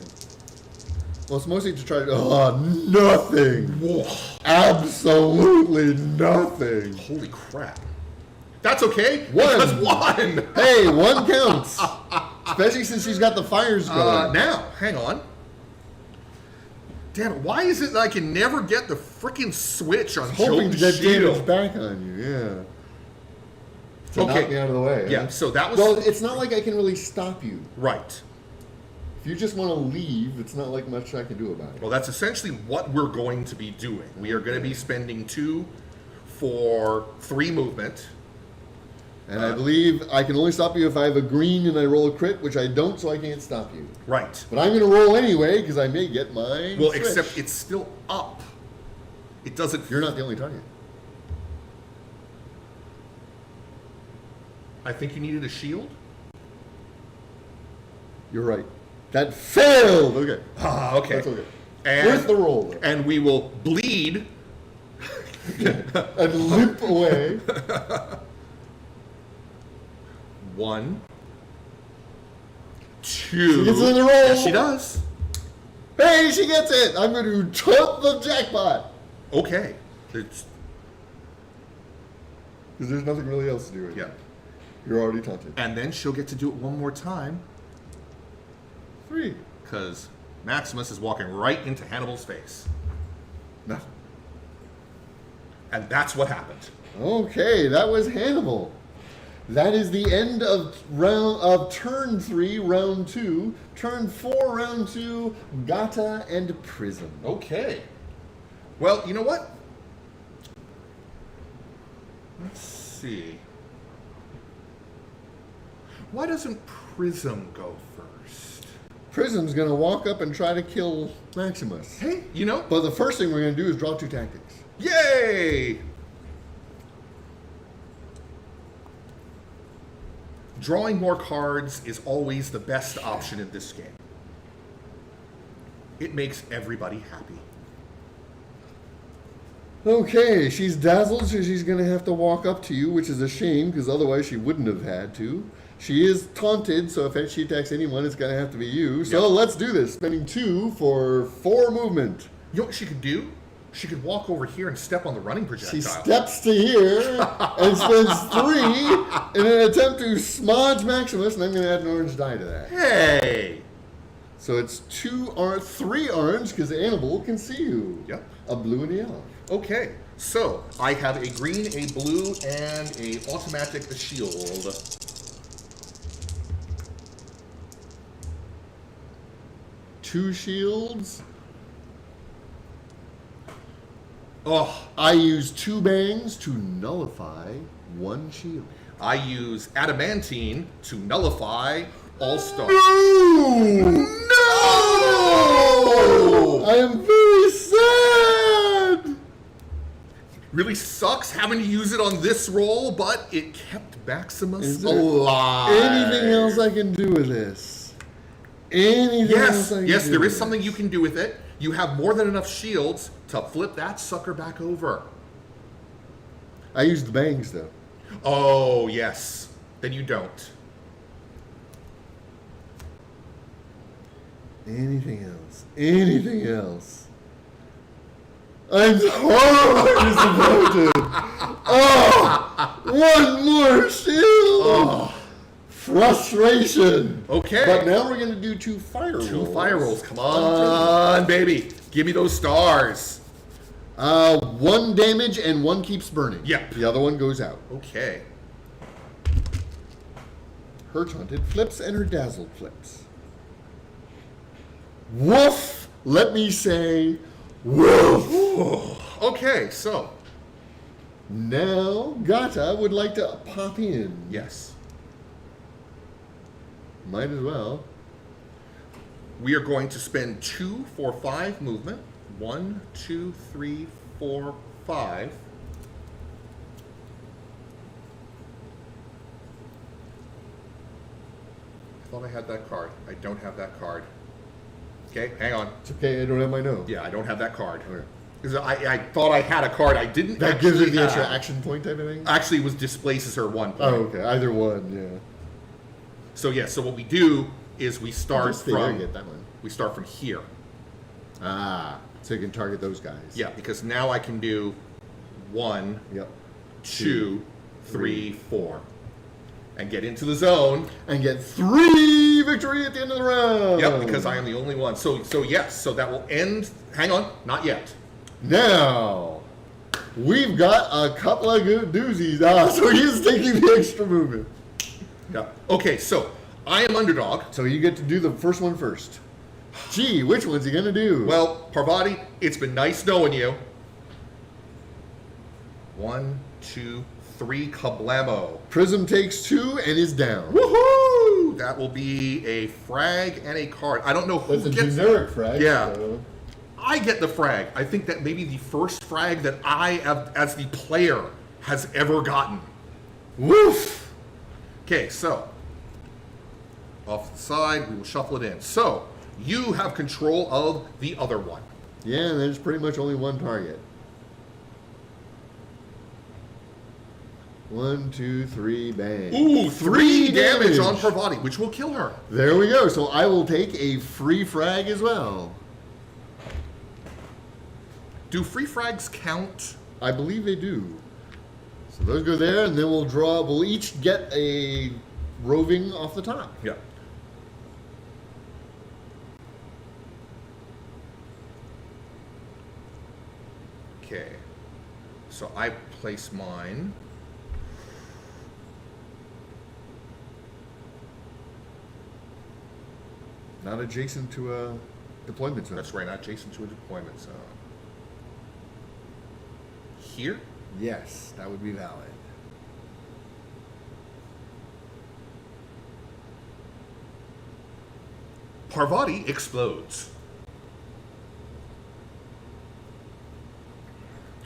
Well, it's mostly to try to... Oh, nothing. Whoa. Absolutely nothing. Holy crap. That's okay. One. Because one. Hey, one counts. Especially since she's got the fires going. Now, hang on. Damn it, why is it that I can never get the freaking switch on Hoping Jotun to get damage Shield? back on you, yeah. To knock me out of the way. Yeah, so that was... Well, it's not like I can really stop you. Right. If you just want to leave, it's not like much I can do about it. Well, that's essentially what we're going to be doing. We are going to be spending 2 for 3 movement. And I believe I can only stop you if I have a green and I roll a crit, which I don't, so I can't stop you. Right. But I'm going to roll anyway, because I may get my Well, switch. except it's still up. It doesn't... You're not the only target. I think you needed a shield? You're right. That failed! Okay. Ah, okay. That's okay. And, Where's the roll, though? and we will bleed. And limp away. 1, 2. She gets another roll. Yes, she does. Hey, she gets it! I'm going to tote the jackpot! Okay. It's... Because there's nothing really else to do right Yeah. now. You're already taunted. And then she'll get to do it one more time. 3. Because Maximus is walking right into Hannibal's face. Nothing. And that's what happened. Okay, that was Hannibal. That is the end of turn 3, round 2. Turn 4, round 2, Gata and Prism. Okay. Well, you know what? Let's see. Why doesn't Prism go first? Prism's going to walk up and try to kill Maximus. Hey, But the first thing we're going to do is draw 2 tactics. Yay! Drawing more cards is always the best option in this game. It makes everybody happy. Okay, she's dazzled, so she's going to have to walk up to you, which is a shame, because otherwise she wouldn't have had to. She is taunted, so if she attacks anyone, it's going to have to be you. So Yep. let's do this. Spending 2 for 4 movement. You know what she could do? She could walk over here and step on the running projectile. She steps to here and spends 3 in an attempt to smudge Maximus, and I'm going to add an orange die to that. Hey! So it's 3 orange, because Hannibal can see you. Yep. A blue and a yellow. Okay, so I have a green, a blue, and a automatic shield. Two shields. Oh, I use 2 bangs to nullify 1 shield. I use adamantine to nullify all-star. No! No! I am very sad! Really sucks having to use it on this roll, but it kept Maximus Is there alive. anything else I can do with this? Anything else Yes, I can yes, do there with is something this? you can do with it. You have more than enough shields to flip that sucker back over. I use the bangs, though. Oh, yes. Then you don't. Anything else? Anything else? I'm horribly disappointed. Oh, one more shield. Oh. Frustration. Okay. But now we're going to do 2 fire rolls. 2 fire rolls. Come on, baby. Give me those stars. 1 damage and 1 keeps burning. Yep. The other one goes out. Okay. Her taunted flips and her dazzled flips. Woof! Let me say, woof! Okay, so. Now, Gata would like to pop in. Yes. Might as well. We are going to spend 2 for 5 movement. 1, 2, 3, 4, 5. I thought I had that card. I don't have that card. Okay, hang on. It's okay, I don't have my note. Yeah, I don't have that card. Okay. Because I thought I had a card I didn't That actually gives it the have. extra action point type of thing? Actually, it was displaces her 1 point. Oh, okay. Either one, yeah. So yeah, so what we do is we start Just figure I from get that one. we start from here. Ah, so you can target those guys. Yeah, because now I can do 1, Yep. 2, 3, 4, and get into the zone. And get 3 victory at the end of the round. Yep, because I am the only one. So yes, so that will end. Hang on, not yet. Now, we've got a couple of good doozies. So he's taking the extra movement. Yeah. Okay, so I am underdog. So you get to do the first one first. Gee, which one's he gonna do? Well, Parvati, it's been nice knowing you. 1, 2, 3, kablamo. Prism takes 2 and is down. Woohoo! That will be a frag and a card. I don't know who That's a gets. generic frag. Yeah. So. I get the frag. I think that maybe the first frag that I, as the player, has ever gotten. Woof! Okay, so off the side, we will shuffle it in. So you have control of the other one. Yeah, there's pretty much only one target. 1, 2, 3, bang. Ooh, 3 damage on damage. Parvati, which will kill her. There we go. So I will take a free frag as well. Do free frags count? I believe they do. So those go there, and then we'll draw. We'll each get a roving off the top. Yeah. Okay. So I place mine. Not adjacent to a deployment zone. That's right, not adjacent to a deployment zone. Here? Yes, that would be valid. Parvati explodes.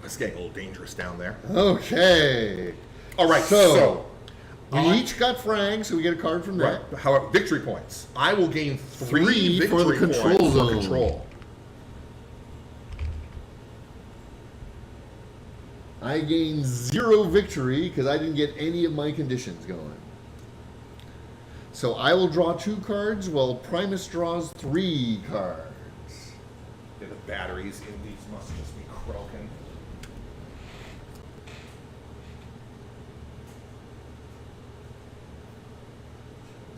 It's getting a little dangerous down there. Okay. All right, So we I- each got frags, so we get a card from that. right. However, victory points. I will gain 3 3 victory for the control points zone. for control. I gain 0 victory because I didn't get any of my conditions going. So I will draw 2 cards while Primus draws 3 cards. Yeah, the batteries in these must just be croaking.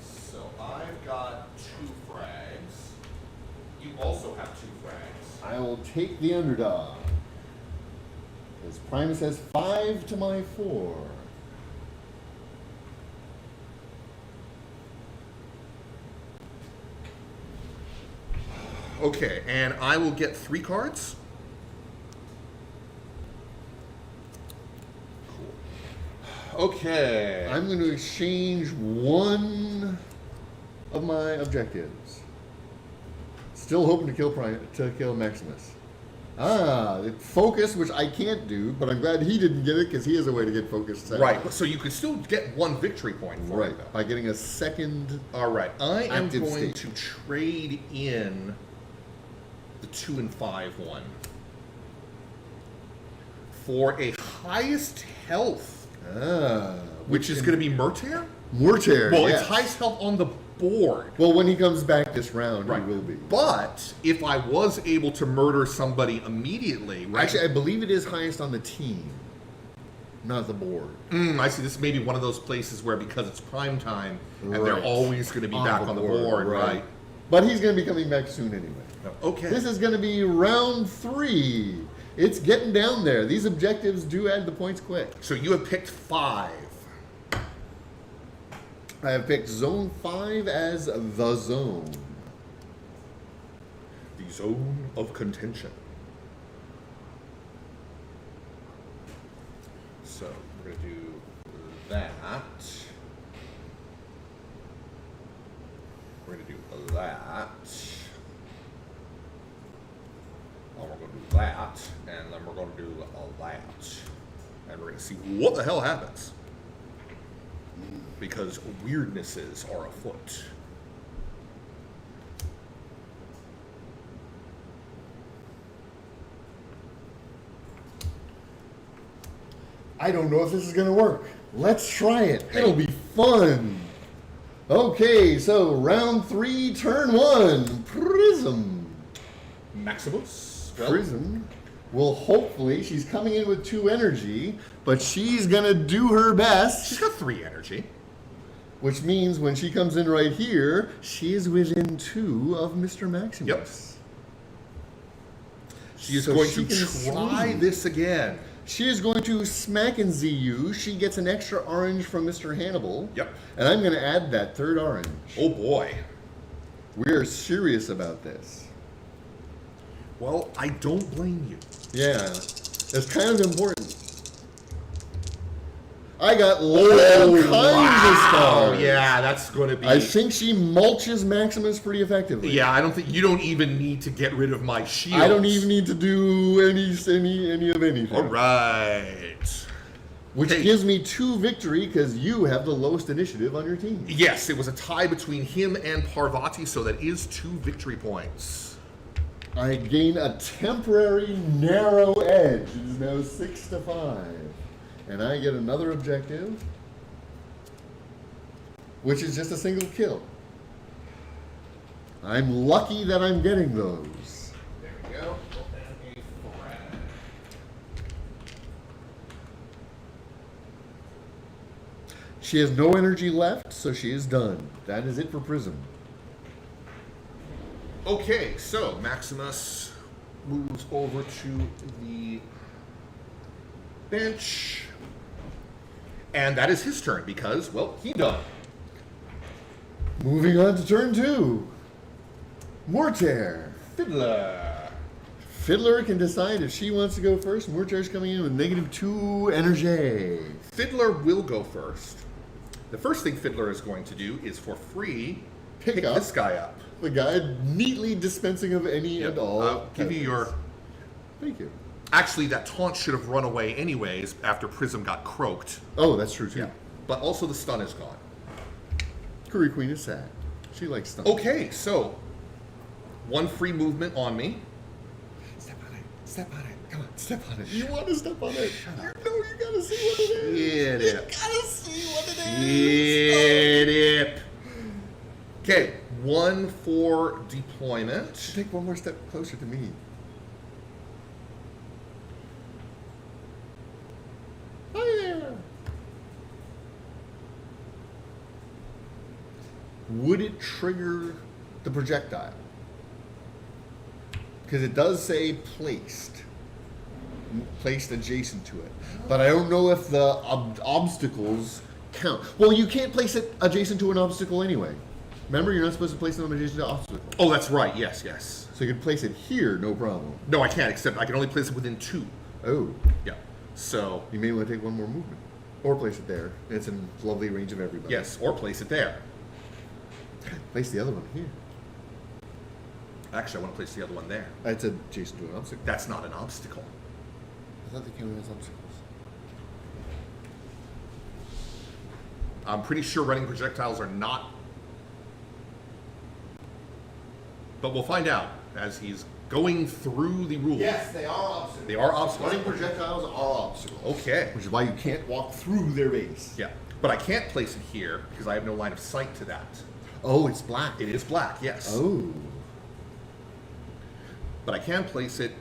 So I've got 2 frags. You also have 2 frags. I will take the underdog. Because Primus has 5 to my 4. Okay, and I will get 3 cards. Cool. Okay. I'm going to exchange 1 of my objectives. Still hoping to kill Maximus. Focus, which I can't do, but I'm glad he didn't get it because he has a way to get focused. Right, so you could still get 1 victory point for Right, it, though. by getting a second. All right, I am Active going state. to trade in the 2 and 5 one. For a highest health, which is going to be Murtair? Murtair, Well, yes. it's highest health on the board. Well, when he comes back this round, Right. he will be. But if I was able to murder somebody immediately, right? Actually, I believe it is highest on the team, not the board. I see. This may be one of those places where because it's prime time and they're Right. always going to be back on the board, right? But he's going to be coming back soon anyway. Okay. This is going to be round 3. It's getting down there. These objectives do add the points quick. So you have picked 5. I have picked Zone 5 as the zone. The zone of contention. So we're going to do that. We're going to do that. And we're going to do that. And then we're going to do that. And we're going to see what the hell happens. Because weirdnesses are afoot. I don't know if this is going to work. Let's try it. It'll be fun. Okay, so round 3, turn 1. Prism. Maximus. Prism will hopefully, she's coming in with 2 energy, but she's going to do her best. She's got 3 energy. Which means when she comes in right here, she is within 2 of Mr. Maximus. Yep. She is So going she to can try swing. this again. She is going to smack and ZU. She gets an extra orange from Mr. Hannibal. Yep. And I'm going to add that 3rd orange. Oh boy. We are serious about this. Well, I don't blame you. Yeah. It's kind of important. I got all kinds of stars. Yeah, that's going to be. I think she mulches Maximus pretty effectively. Yeah, I don't think you don't even need to get rid of my shield. I don't even need to do any of anything. All right. Which Hey. gives me 2 victory because you have the lowest initiative on your team. Yes, it was a tie between him and Parvati, so that is 2 victory points. I gain a temporary narrow edge. It is now 6-5. And I get another objective, which is just a single kill. I'm lucky that I'm getting those. There we go. And a frag. She has no energy left, so she is done. That is it for Prism. Okay, so Maximus moves over to the bench. And that is his turn because, well, he done. Moving on to turn 2. Mortair. Fiddler. Fiddler can decide if she wants to go first. Mortair's coming in with -2 energy. Fiddler will go first. The first thing Fiddler is going to do is for free pick up this guy up. the guy neatly dispensing of any and all. I'll give you your... Thank you. Actually, that taunt should have run away anyways after Prism got croaked. Oh, that's true too. Yeah. But also the stun is gone. Curry Queen is sad. She likes stuff. Okay, so 1 free movement on me. Step on it. Step on it. Come on, step on it. You want to step on it. You know you gotta see what it is. Shit You it. gotta see what it is. Shit it. Okay, 1 for deployment. Take one more step closer to me. Hi there. Would it trigger the projectile? Because it does say placed adjacent to it. But I don't know if the obstacles count. Well, you can't place it adjacent to an obstacle anyway. Remember, you're not supposed to place them adjacent to obstacles. Oh, that's right. Yes, yes. So you can place it here, no problem. No, I can't, except I can only place it within 2. Oh, Yeah. So, you may want to take one more movement. Or place it there. It's in lovely range of everybody. yes, or place it there. Place the other one here. Actually, I want to place the other one there. It's adjacent to an obstacle. That's not an obstacle. I thought they counted as obstacles. I'm pretty sure running projectiles are not. But we'll find out as he's going through the rules. Yes, they are obstacles. They are obstacles. Running projectiles are obstacles. Okay. Which is why you can't walk through their base. Yeah, but I can't place it here because I have no line of sight to that. Oh, it's black. It is black, yes. Oh. But I can place it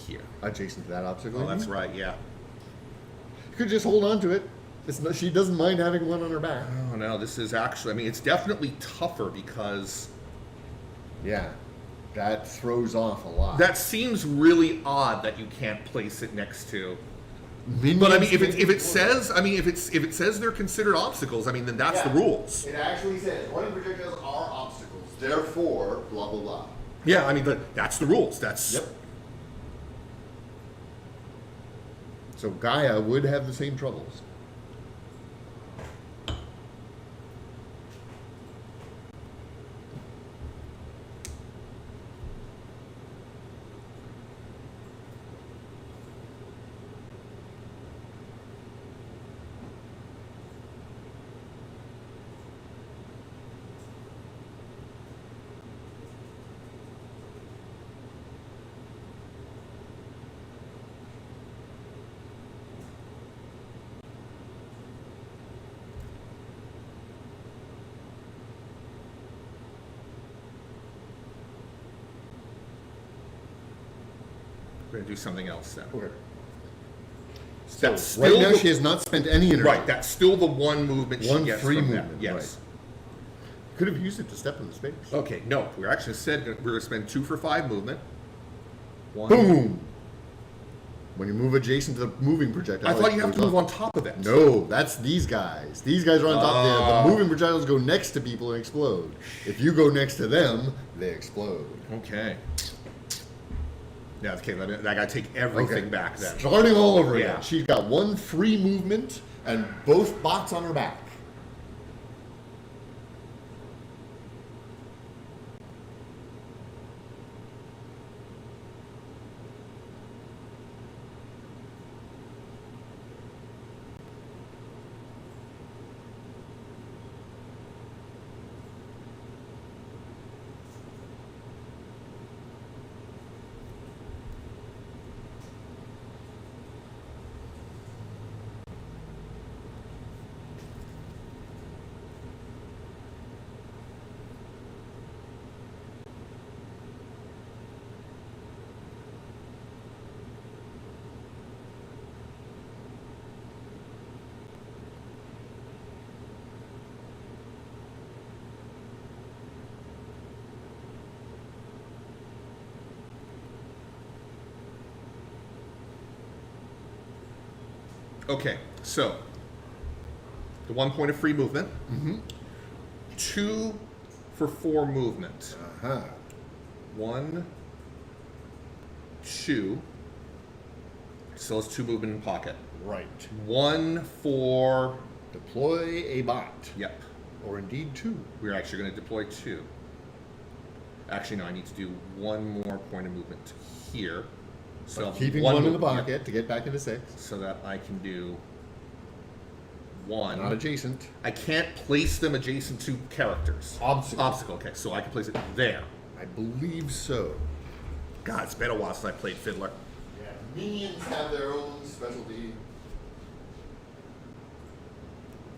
here. Adjacent to that obstacle. Oh, that's right, yeah. You could just hold on to it. She doesn't mind having one on her back. Oh, no, this is actually, I mean, it's definitely tougher because... Yeah. That throws off a lot. That seems really odd that you can't place it next to... Minions, But I mean, if it says they're considered obstacles, I mean, then that's the rules. It actually says running projectiles are obstacles. Therefore, blah blah blah. Yeah, I mean, that's the rules. That's Yep. So Gaia would have the same troubles. We're gonna do something else then. Okay. That's So right still now the- she has not spent any energy. Right, that's still the one movement she One gets free from movement, that. Yes. Could have used it to step in the space. Okay, no, we're actually said we're going to spend 2 for 5 movement. One. Boom! When you move adjacent to the moving projectile, I thought it you have to goes move off. on top of it. No, that's these guys. These guys are on top. Oh. The moving projectiles go next to people and explode. If you go next to them, they explode. Okay. Yeah, okay, I got to take everything Okay. back then. Starting all over Yeah. again. She's got one free movement and both bots on her back. Okay, so the 1 point of free movement. 2 for 4 movement. Uh-huh. 1, 2. Still has 2 movement in pocket. Right. 1 for. Deploy a bot. Yep. Or indeed two. We're actually going to deploy 2. Actually, no, I need to do 1 more point of movement here. So Keeping one in the movement, pocket to get back into 6. so that I can do 1. Not adjacent. I can't place them adjacent to characters. Obstacle. Okay, so I can place it there. I believe so. God, it's been a while since I played Fiddler. Yeah. Minions have their own specialty.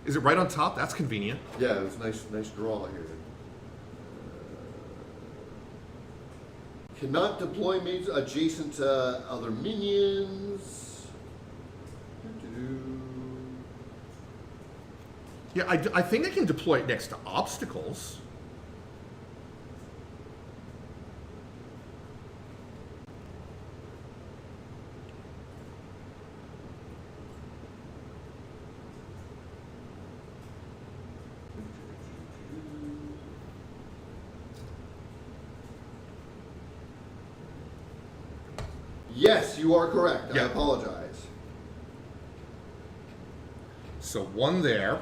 Is it right on top? That's convenient. Yeah, it was nice draw here. Cannot deploy mates adjacent to other minions. Yeah, I think I can deploy it next to obstacles. Yes, you are correct. I Yeah. apologize. So 1 there.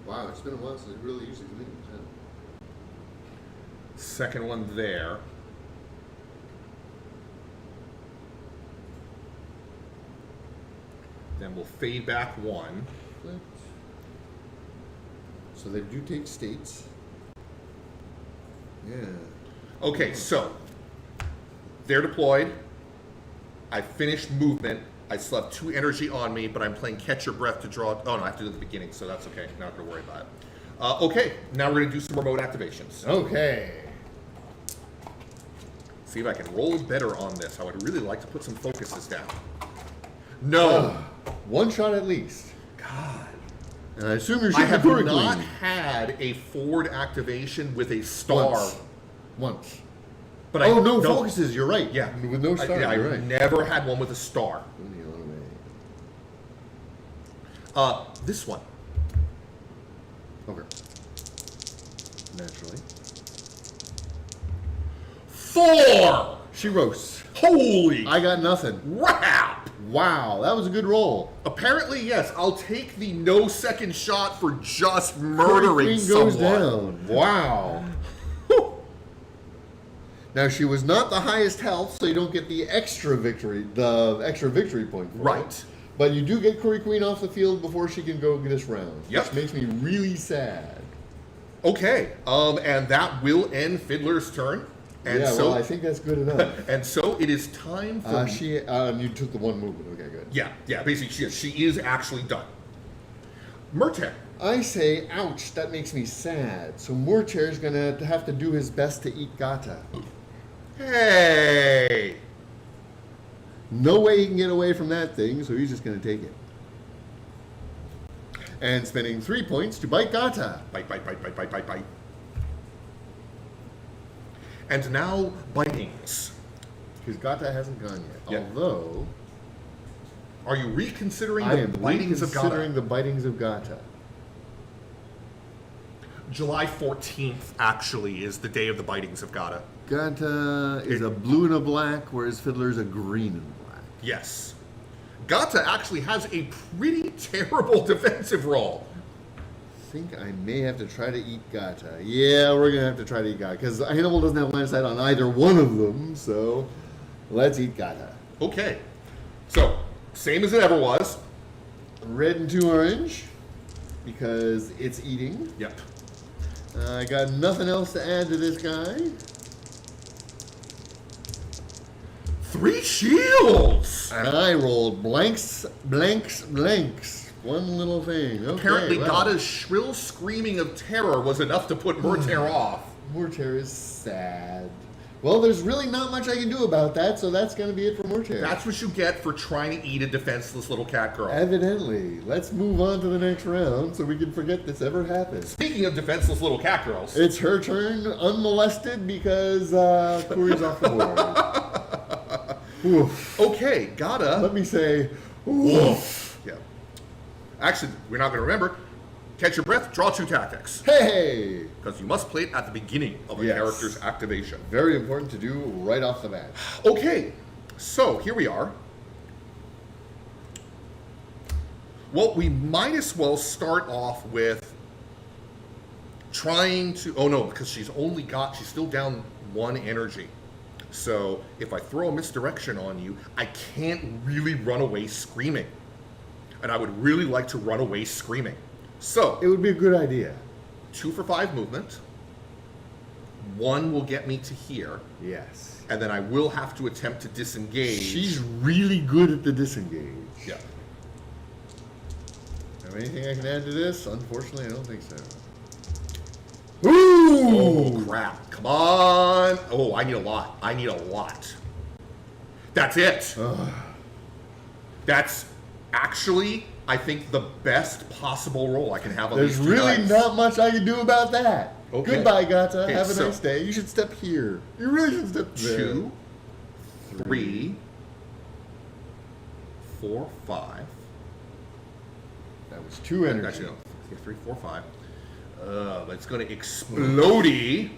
Wow, it's been a while since I really used these minions. Huh? Second one there. Then we'll fade back 1. So they do take states. Yeah. Okay, so they're deployed. I finished movement. I still have 2 energy on me, but I'm playing Catch Your Breath to draw. Oh no, I have to do it at the beginning, so that's okay. Not going to worry about it. Okay, now we're going to do some remote activations. Okay. See if I can roll better on this. I would really like to put some focuses down. No. One shot at least. God. And I assume you're I shooting have the Curry not Queen. had a forward activation with a star. Once. But Oh, no focuses, you're right. Yeah. With no star, I you're right. never had one with a star. This one. Okay. Naturally. 4! She roasts. Holy I got nothing. crap! Wow, that was a good roll. Apparently, yes. I'll take the no second shot for just Curry murdering Queen someone. goes down. Wow. Now she was not the highest health, so you don't get the extra victory point. For Right. it. But you do get Curry Queen off the field before she can go this round. Yep. Which makes me really sad. Okay. And that will end Fiddler's turn. And yeah, so well, I think that's good enough. and so it is time for You took the one movement. Okay, good. Yeah. Basically, she is actually done. Murter. I say, ouch, that makes me sad. So Murter's gonna have to do his best to eat Gata. Hey. No way he can get away from that thing, so he's just gonna take it. And spending 3 points to bite Gata. Bite. And now bitings. Because Gata hasn't gone yet. Yeah. Although, Are you reconsidering I the am bitings of reconsidering Gata? the bitings of Gata. July 14th actually is the day of the bitings of Gata. Gata is a blue and a black, whereas Fiddler's a green and black. Yes. Gata actually has a pretty terrible defensive roll. I think I may have to try to eat Gata. Yeah, we're gonna have to try to eat Gata because Hannibal doesn't have line of sight on either one of them. So let's eat Gata. Okay. So, same as it ever was. Red and 2 orange because it's eating. Yep. I got nothing else to add to this guy. 3 shields! And I rolled blanks. One little thing. Okay, Apparently, well, Gata's shrill screaming of terror was enough to put Murter off. Murter is sad. Well, there's really not much I can do about that, so that's going to be it for Murter. That's what you get for trying to eat a defenseless little cat girl. Evidently. Let's move on to the next round so we can forget this ever happened. Speaking of defenseless little cat girls, It's her turn, unmolested, because Corey's off the board. Oof. okay, Gata. Let me say, oof. Yeah. Actually, we're not going to remember. Catch your breath, draw 2 tactics. Hey! Because you must play it at the beginning of a Yes. character's activation. Very important to do right off the bat. Okay, so here we are. Well, we might as well start off with trying to... Oh no, because she's still down 1 energy. So if I throw a misdirection on you, I can't really run away screaming. And I would really like to run away screaming. So, It would be a good idea. 2 for 5 movement. 1 will get me to here. Yes. And then I will have to attempt to disengage. She's really good at the disengage. Yeah. Have anything I can add to this? Unfortunately, I don't think so. Ooh! Oh, crap. Come on. Oh, I need a lot. That's it. That's actually, I think, the best possible roll I can have on There's these 2 really dice. not much I can do about that. Okay. Goodbye, Gata. Okay, Have a so- nice day. You should step here. You really should step there. 2, 3, 4, 5. That was 2 energy. Actually, no. 3, 4, 5. It's going to explodey.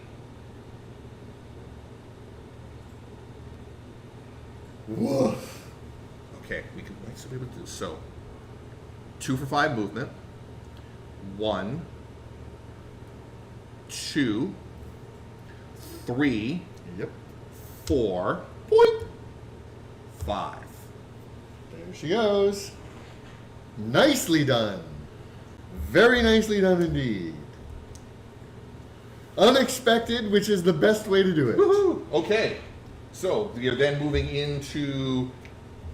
Woof. Okay, we might still be able to do this. So, 2 for 5 movement. 1, 2, 3, Yep. 4, point, 5. There she goes. Nicely done. Very nicely done indeed. Unexpected, which is the best way to do it. Woohoo! Okay, so we are then moving into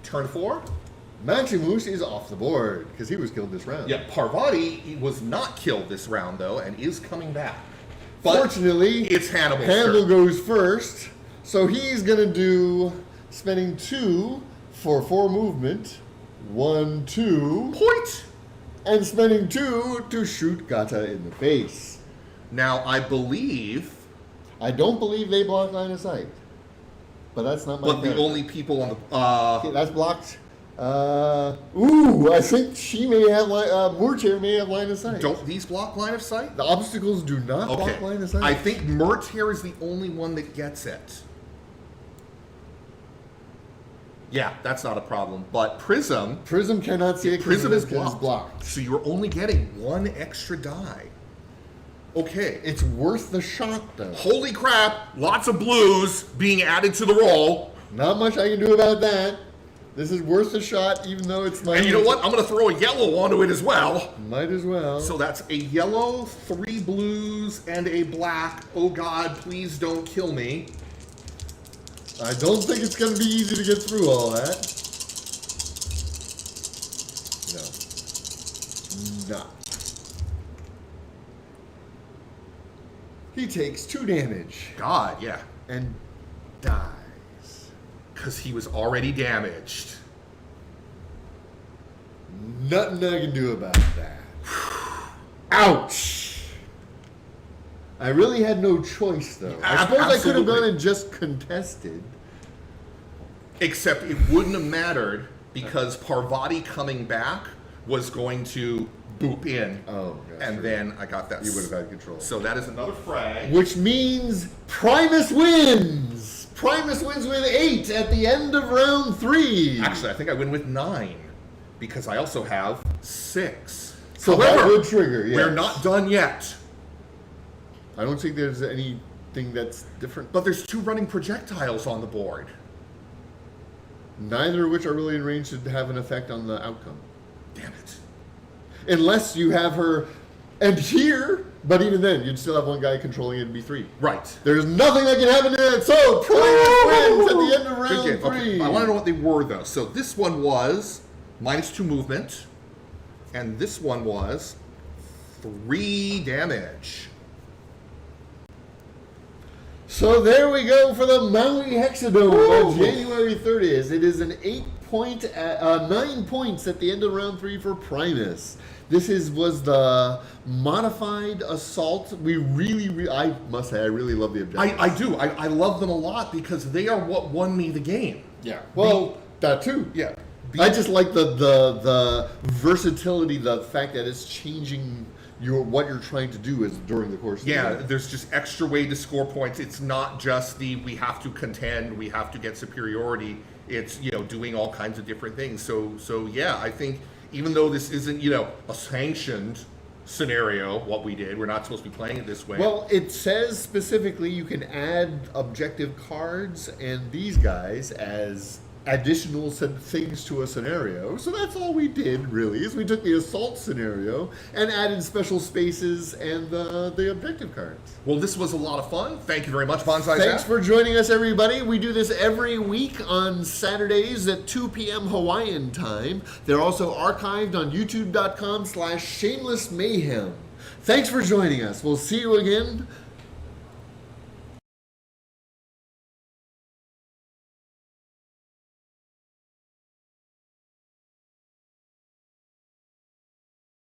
turn 4. Maximus is off the board because he was killed this round. Yeah, Parvati was not killed this round though, and is coming back. But fortunately, it's Hannibal's Hannibal turn. goes first, so he's gonna do spending 2 for 4 movement, 1, 2, Point. and spending 2 to shoot Gata in the face. Now I don't believe they block line of sight, but that's not my. but the character. only people on the Okay, that's blocked. I think she may have Murtier may have line of sight. don't these block line of sight? The obstacles do not block line of sight. I think Murtier is the only one that gets it. Yeah, that's not a problem. But Prism Prism cannot see it. 'cause Prism it is blocked. So you're only getting 1 extra die. Okay. It's worth the shot, though. Holy crap, lots of blues being added to the roll. Not much I can do about that. This is worth the shot, even though it's not. And you know what? I'm going to throw a yellow onto it as well. Might as well. So that's a yellow, 3 blues, and a black. Oh God, please don't kill me. I don't think it's going to be easy to get through all that. No. He takes 2 damage God, yeah. and dies. Because he was already damaged. Nothing I can do about that. Ouch! I really had no choice, though. I suppose I could have gone and just contested. Except it wouldn't have mattered because Parvati coming back was going to boop in. Oh, gosh. And then I got that. You would have had control. So that is another frag. Which means Primus wins! Primus wins with 8 at the end of round 3. Actually, I think I win with 9 because I also have 6. So that would trigger, yes. We're not done yet. I don't think there's anything that's different. But there's 2 running projectiles on the board. Neither of which are really in range to have an effect on the outcome. Damn it. Unless you have her and here, but even then, you'd still have one guy controlling it and be 3. Right. There's nothing that can happen to it, so Primus wins at the end of Good round game. 3. Okay. I want to know what they were, though. So this one was -2 movement, and this one was 3 damage. So there we go for the Maui Hexadome on January 30th. It is an 9 points at the end of round 3 for Primus. This was the modified assault. I must say, I really love the objectives. I do. I love them a lot because they are what won me the game. Yeah. Well, that too. Yeah. I just like the versatility, the fact that it's changing what you're trying to do is during the course of the game. There's just extra way to score points. It's not just we have to contend, we have to get superiority. It's, doing all kinds of different things. So yeah, I think even though this isn't, a sanctioned scenario, what we did, we're not supposed to be playing it this way. Well, it says specifically you can add objective cards and these guys as additional things to a scenario. So that's all we did, really, is we took the assault scenario and added special spaces and the objective cards. Well, this was a lot of fun. Thank you very much, BanzaiZAP. Thanks for joining us, everybody. We do this every week on Saturdays at 2 p.m. Hawaiian time. They're also archived on youtube.com/shamelessmayhem. Thanks for joining us. We'll see you again